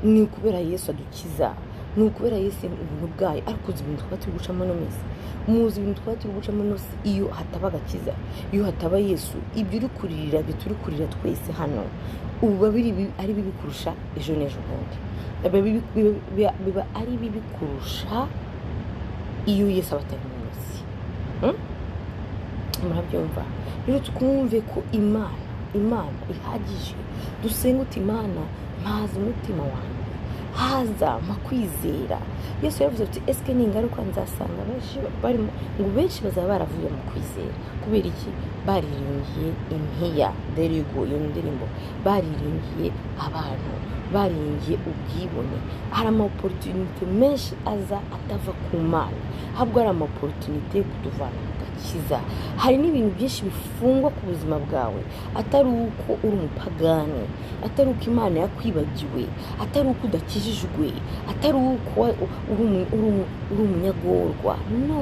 ni ukubera Yesu adukiza, ni ukubera Yesu ubuntu bwayo. ariko uzi ibintu twaba turi gucamo no minsi, muzi ibintu twaba turi gucamo no minsi iyo hataba agakiza, iyo hataba Yesu, ibyo uri kuririra, ibyo turi kurira twese hano, ubu ari bibi kurusha ejo n'ejo bundi, biba ari bibi kurusha iyo Yesu aba atari mu isi. Murabyumva rero, twumve ko Imana ihagije. Dusenga uti Imana mpaza umutima wanjye, haza makwizera. Yesu yavuze ati eske ni ingaruka nzasanga benshi barimo, ngo benshi bazaba baravuye mu kwizera. Kubera iki? Bariringiye impiya, derego iyo ndirimbo, bariringiye abantu, bariringiye ubwibone. Hari amaopportunité menshi aza atava ku Mana, ahubwo hari amaopportunité kutuvana mu gakiza. Hari n'ibintu byinshi bifungwa ku buzima bwawe, atari uko uri umupagani, atari uko Imana yakwibagiwe, atari uko udakijijwe, atari uko uri umunyagorwa, no,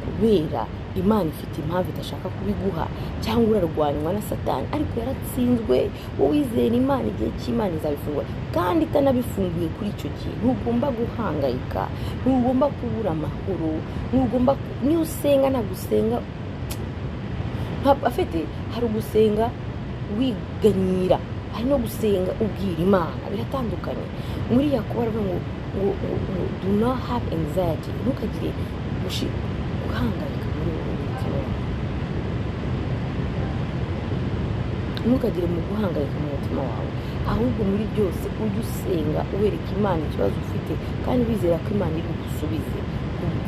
kubera Imana ifite impamvu idashaka kubiguha, cyangwa urarwanywa na Satani, ariko yaratsinzwe. Wowe wizera Imana, igihe cy'Imana izabifungura, kandi itanabifunguye kuri icyo gihe ntugomba guhangayika, ntugomba kubura amahoro, niyo usenga nagusenga afite, hari ugusenga wiganyira, hari no gusenga ubwira Imana, biratandukanye. Muri Yakobo baravuga ngo do not have anxiety, ntukagire guhangayika muri wowe mutima, ntukagire mu guhangayika mu mutima wawe, ahubwo muri byose ujye usenga uwereka Imana ikibazo ufite, kandi bizera ko Imana iri bugusubize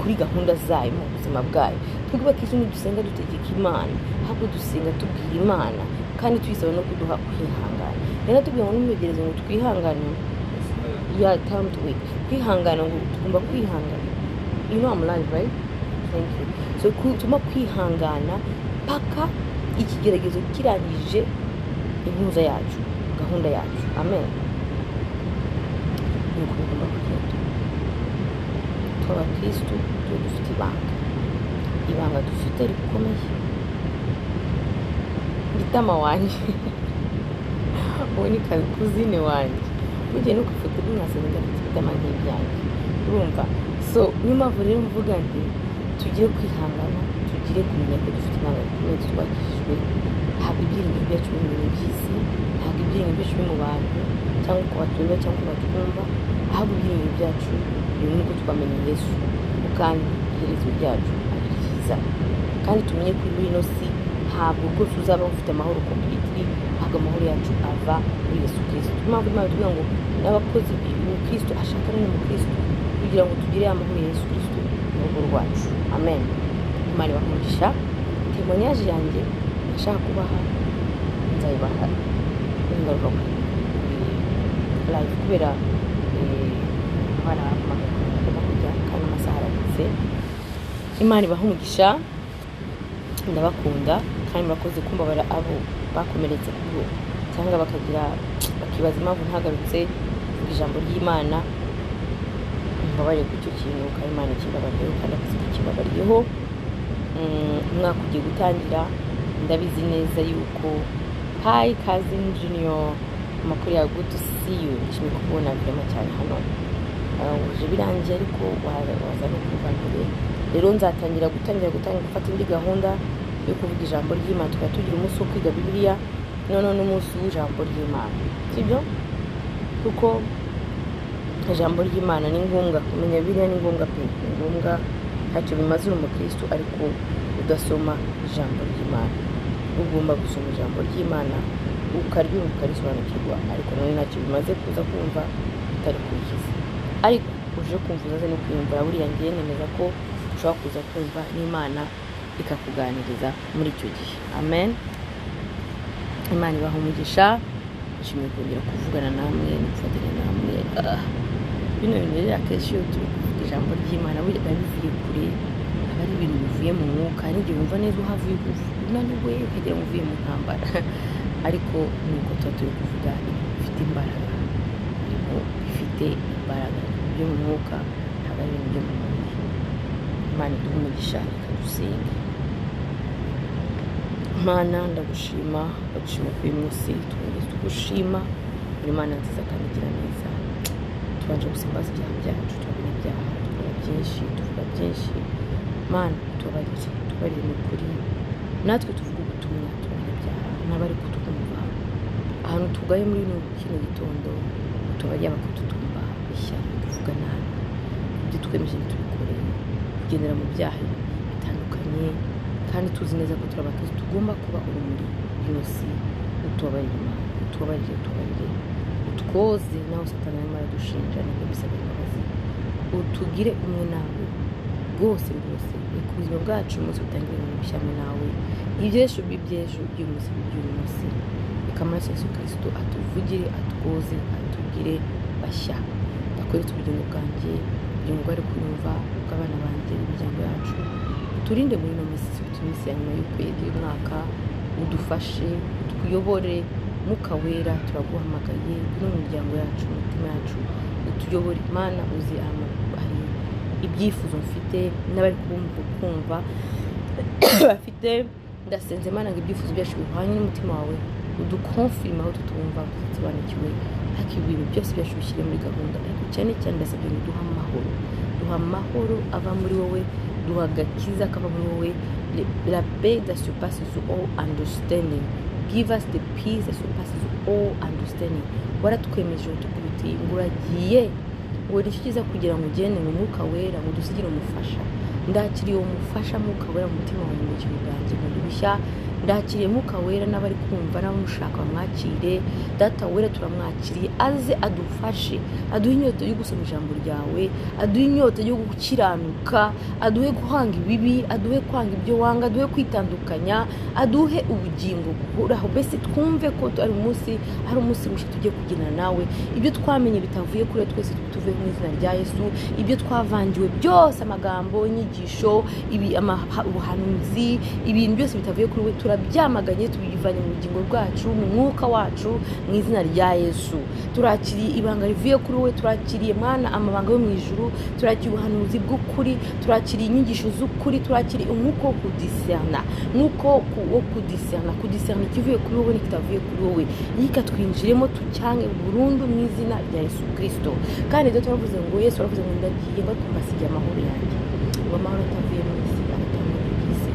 kuri gahunda zayo mu buzima bwayo. Twebwe bakizungu dusenga dutegeka Imana, ahubwo dusenga tubwira Imana, kandi tuyisaba no kuduha kwihangana. Rero tubwira ngo n'umwegereze ngo twihangane, ya time to wait, kwihangana, ngo tugomba kwihangana. You know I'm live, right? Thank you. So tuma kwihangana paka ikigeragezo kirangije impuza yacu, gahunda yacu. Amen. Nuko tugomba kugenda tw'abakristo, dufite ibanga dufite rikomeye. Gitama wanjye uwo ni kuzine wanjye, mugiye no kufoto mwasanga afite igitama nk'ibyanjye, urumva? So niyo mpamvu rero mvuga nti tugire kwihangana, tugire kumenya ko dufite ibanga rikomeye twakijijwe. Ntabwo ibyiringiro byacu biri mu bintu by'isi, ntabwo ibyiringiro byacu biri mu bantu, cyangwa ku batureba cyangwa batwumva, ahubwo ibyiringiro byacu biri nuko twamenye Yesu, kandi iherezo ryacu ari ryiza. Kandi tumenye ko muri ino si ntabwo rwose uzaba ufite amahoro completely, ahubwo amahoro yacu ava muri Yesu Kristo. Impamvu Imana tuvuga ngo n'abakozi mu Kristo ashaka no mu Kristo, kugira ngo tugire amahoro ya Yesu Kristo mu rugo rwacu. Amen. Imana ibamugisha. Témoignage yanjye nashaka kubaha, nzayibaha ingaruka kuri live, kubera abana bagomba kujya kandi amasaha arageze. Imana ibaha umugisha, ndabakunda, kandi murakoze kumbabara abo bakomeretse kubwo, cyangwa bakibaza impamvu ntagarutse ijambo ry'Imana. Mbabare ku icyo kintu, kandi Imana ikibabariyeho, kandi akazi kibabariyeho. Umwaka ugiye gutangira, ndabizi neza yuko hi cousin Junior, amakuru yawe, good to see you, nishimiye kubona birema cyane hano. Uje birangiye ariko waza no kuva mbere. Rero nzatangira gufata indi gahunda yo kuvuga ijambo ry'Imana, tukaba tugira umunsi wo kwiga Bibiliya, noneho n'umunsi w'ijambo ry'Imana, sibyo? Kuko ijambo ry'Imana ni ngombwa, kumenya Bibiliya ni ngombwa pe, ni ngombwa. Ntacyo bimaze uri umukristo ariko udasoma ijambo ry'Imana. Ugomba gusoma ijambo ry'Imana ukaryumva ukarisobanukirwa, ariko none ntacyo bimaze kuza kumva utarikurikiza. Ariko uje kumva uzaze no kwiyumvira, buriya ngiye nemeza ko ushobora kuza kumva n'Imana ikakuganiriza muri icyo gihe. Amen. Imana ibaha umugisha, nshimiye kongera kuvugana namwe, gufatanya namwe. Bino bintu rero akenshi iyo turi kuvuga ijambo ry'Imana biba bivuye kure, aba ari ibintu bivuye mu mwuka. Hari igihe wumva neza uhavuye unaniwe ukagira ngo uvuye mu ntambara, ariko nuko tuba turi kuvuga ibintu bifite imbaraga, byo mu mwuka, ntabwo ari ibintu byo mu mubiri. Imana iduhe umugisha, reka dusenge. Mana ndagushima kuri uyu munsi, twongeye tugushima, uri Imana nziza kandi igira neza. Tubanje gusimbaza ibyaha byacu, turabona ibyaha, dukora byinshi, tuvuga byinshi. Mana tubabarire ni ukuri, natwe tuvuga ubutumwa, turabona ibyaha n'abari kutwumva ahantu tugaye muri kino gitondo, tubabarire abakututumba ishyari, tuvuga nabi, ibyo twemeje tubikore, kugendera mu byaha bitandukanye, kandi tuzi neza ko turi abakristo tugomba kuba urumuri yose. Utubabarire Imana, utubabarire, utwoze nawe Satani arimo aradushinja, nibwo bisaba imbabazi, utugire umwe nawe rwose, reka ubuzima bwacu umunsi butangire ibintu bishya hamwe nawe, iby'ejo by'uyu munsi, reka amaraso ya Yesu Kristo atuvugire, atwoze, atugire bashya. Ndakweretse ubugingo bwanjye, ubugingo bwari kunyumva, bw'abana banjye, imiryango yacu, uturinde muri ino minsi ya nyuma y'ukwezi y'umwaka, udufashe, utuyobore, Mwuka Wera turaguhamagaye no mu miryango yacu, mu mitima yacu, utuyobore Imana. Uzi hari ibyifuzo mfite n'abari kumva bafite, ndasenze Imana ngo ibyifuzo byacu bihwanye n'umutima wawe, udukonfirime aho tutumva, tusobanukiwe, ariko ibintu byose byacu bishyire muri gahunda, ariko cyane ndasabye ngo duha amahoro ava muri wowe, duha agakiza kava muri wowe, la paix that surpasses all understanding. Give us the peace that surpasses all understanding. Waratwemeje utubwira ngo uragiye, ngo nicyo kiza kugira ngo ugende mu Mwuka Wera, ngo dusigire umufasha. Ndakiriye umufasha Mwuka Wera mu mutima wanjye, mu kintu bwanjye mu bishya. Ndakiriye Mwuka Wera n'abari kumva n'abamushaka bamwakire. Data Wera turamwakiriye, aze adufashe, aduhe inyota yo gusoma ijambo ryawe, aduhe inyota yo gukiranuka, aduhe guhanga ibibi, aduhe kwanga ibyo wanga, aduhe kwitandukanya, aduhe ubugingo buhoraho. Mbese twumve ko ari umunsi mushya tugiye kugendana nawe. Ibyo twamenye bitavuye kuri twese tuve mu izina rya Yesu, ibyo twavangiwe byose, amagambo, inyigisho, ubuhanuzi, ibintu byose bitavuye kuri we, turabyamaganye, tubivanye mu bugingo bwacu, mu mwuka wacu, mu izina rya Yesu. Turakiriye ibanga rivuye kuri we, turakiriye Mana amabanga yo mu ijuru, turakiriye ubuhanuzi bw'ukuri, turakiriye inyigisho z'ukuri, turakiriye umwuka wo kudiserna, kudiserna ikivuye kuri wowe n'ikitavuye kuri wowe, yika twinjiremo tucyange burundu mu izina rya Yesu Kristo. Kandi rero turavuze ngo Yesu aravuze ngo ndagiye ngo tumbasigiye amahoro yanjye, ngo amahoro atavuye mu isi, atavuye mu isi,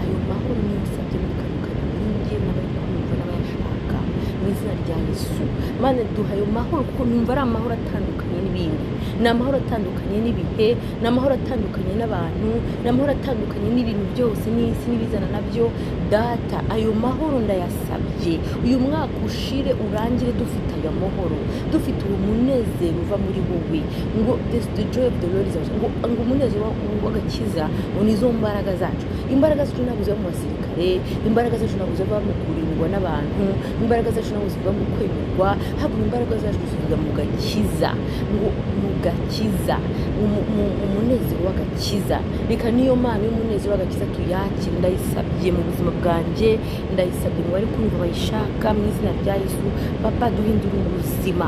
ayo mahoro niyo usabye muri kano kanya muri njye n'abari kumva n'abayashaka, mu izina rya Yesu. Mana duha ayo mahoro, kuko numva ari amahoro atandukanye n'ibindi, ni amahoro atandukanye n'ibihe, ni amahoro atandukanye n'abantu, ni amahoro atandukanye n'ibintu byose n'isi n'ibizana nabyo. Data, ayo mahoro ndayasabye, uyu mwaka ushire urangire dufite ayo mahoro, dufite uwo munezero uva muri wowe, ngo the joy of the Lord is our strength, ngo umunezero w'agakiza, ngo nizo mbaraga zacu. Imbaraga zacu ntabwo ziva mu basirikare, imbaraga zacu ntabwo ziva mu kurindwa n'abantu, imbaraga zacu ntabwo ziva mu kwemerwa, ahubwo imbaraga zacu ziva mu gakiza, ngo mu gakiza, umunezero w'agakiza. Reka niyo Mana y'umunezero w'agakiza tuyakire, ndayisabye mu buzima bwanjye, ndayisabye mu bari kumva bayishaka, mu izina rya Yesu. Papa, duhindure ubuzima,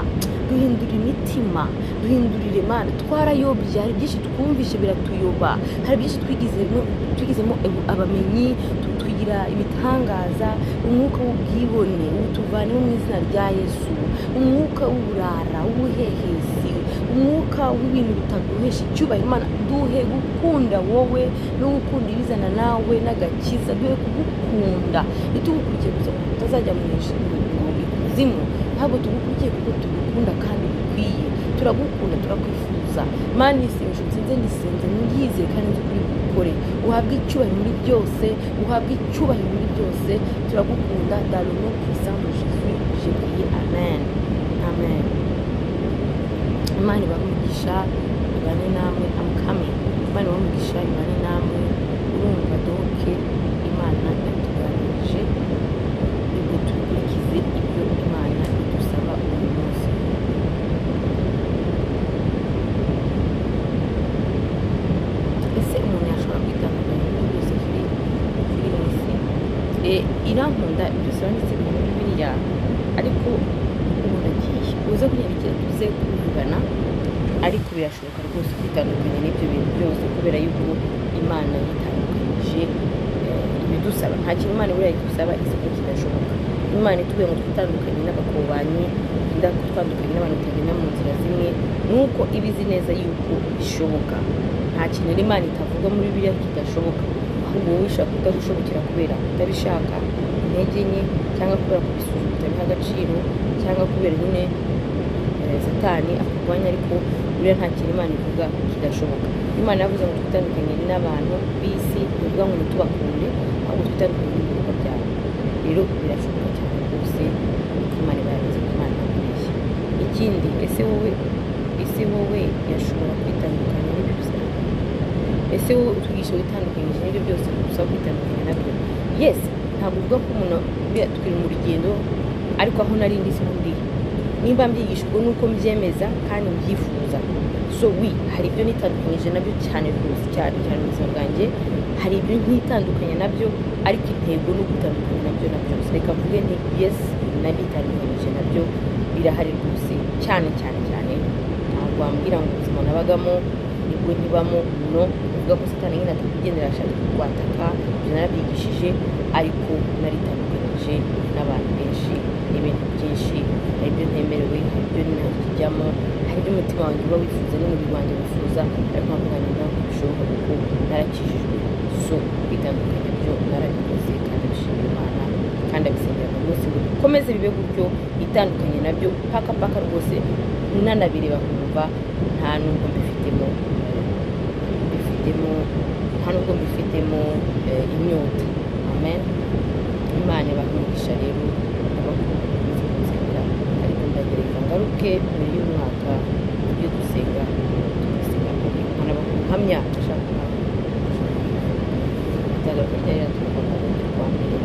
duhindure imitima, duhindurire Mana. Twarayobye, hari byinshi twumvishe biratuyoba, hari byinshi twigizemo abamenyi, tugira ibitangaza. Umwuka w'ubwibone utuvaneho mu izina rya Yesu, umwuka w'uburara, w'ubuhehesi, umwuka w'ibintu bitaguhesha icyubahiro. Mana, duhe gukunda wowe no gukunda ibizana nawe n'agakiza, duhe kugukunda, ntitugukurikiye gusa ngo tutazajya mu ikuzimu, ntabwo tugukurikiye kuko tugukunda kandi bikwiye, turagukunda, turakwifuza. Mana, isengesho nsinze ndisenze nyize kandi nzi kuri gukore, uhabwe icyubahiro muri byose, uhabwe icyubahiro muri byose. Turagukunda, dans le nom puissant de Jésus, j'ai prié. Amen, amen. Imana ibamugisha, ibane namwe, amukame. Imana ibamugisha, ibane namwe. Urumva doke Imana yatuganirije, ibyo tubikurikize ibyo Imana idusaba uyu munsi. Ese umuntu yashobora kwitandukanya n'ibintu byose biri mu isi? Irankunda byose banditse muri Bibiliya, ariko ubu ndagiye uze kunyandikira tuze kuvugana, ariko birashoboka rwose kwitandukanya n'ibyo bintu byose kubera yuko Imana yitandukanyije ibidusaba. Nta kintu Imana buriya idusaba isi ko kidashoboka. Imana itubwiye ngo twitandukanye n'abakobanyi, twitandukanye n'abantu batagenda mu nzira zimwe, nuko iba izi neza yuko bishoboka. Nta kintu Imana itavuga muri Bibiliya kidashoboka, ahubwo wowe ushaka kudashobokera kubera utabishaka, intege nke, cyangwa kubera kubisuzuma utabiha agaciro, cyangwa kubera nyine Satani akurwanya. Ariko buriya nta kintu Imana ivuga kidashoboka. Imana yavuze ngo twitandukanye n'abantu b'isi, bivuga ngo ntitubakunde, ahubwo twitandukanye n'ibikorwa byabo. Rero birashoboka cyane rwose, Imana iba yavuze ko Imana ibeshya. Ikindi, ese wowe yashobora kwitandukanya n'ibyo usaba? Ese wowe utwigisha witandukanyije n'ibyo byose usaba kwitandukanya nabyo? Yes, ntabwo uvuga ko umuntu turi mu rugendo ariko aho nari ndi sibundi. Nimba mbyigisha ubwo nuko mbyemeza kandi mbyifuza. So hari ibyo nitandukanyije nabyo cyane rwose, cyane cyane mu buzima bwanjye. Hari ibyo ntitandukanye nabyo, ariko intego ni ugutandukanya nabyo byose. Reka mvuge nti yes, nabitandukanyije nabyo birahari rwose, cyane cyane cyane. Ntabwo wambwira ngo ubuzima nabagamo nibwo ntibamo, no. Uvuga ko Satani nyine atakugendera ashaka kukwataka, ibyo narabyigishije, ariko naritandukanyije n'abantu benshi n'ibintu byinshi. Hari ibyo ntemerewe, hari ibyo ntakijyamo, hari ibyo umutima wanjye uba wifuza n'umubiri wanjye wifuza, ariko nkavuga ngo ntabwo bishoboka kuko narakijijwe. So kwitandukanya byo narabikoze kandi bishimira Imana, kandi abisengera buri munsi ngo bikomeze bibe gutyo. Itandukanye nabyo paka rwose, nanabireba nkumva nta nubwo mbifitemo inyota. Amen. Imana ibaha rero, abakunzi gusenga, ariko ndagereka ngaruke mbere y'umwaka ibyo dusenga nkanabahamya ndashaka nzagaruka ryari raturuka mu rundi rwa mbere.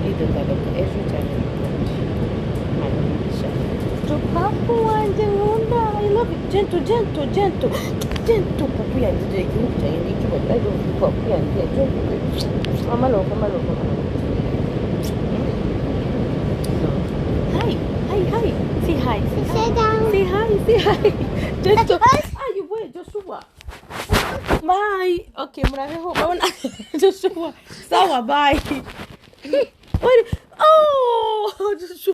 Ibyo nzagaruka ejo cyane Imana ibaha. Papu wanjye nkunda, I love it. Gentle papu yanjye, dore igihugu cyanjye ngiki bataje papu yanjye amaloko. Hi. Say hi. Say hi. Gentle. You boy, Joshua. Bye. Okay, murabeho. Babona Joshua. Sawa, bye. Oh, Joshua.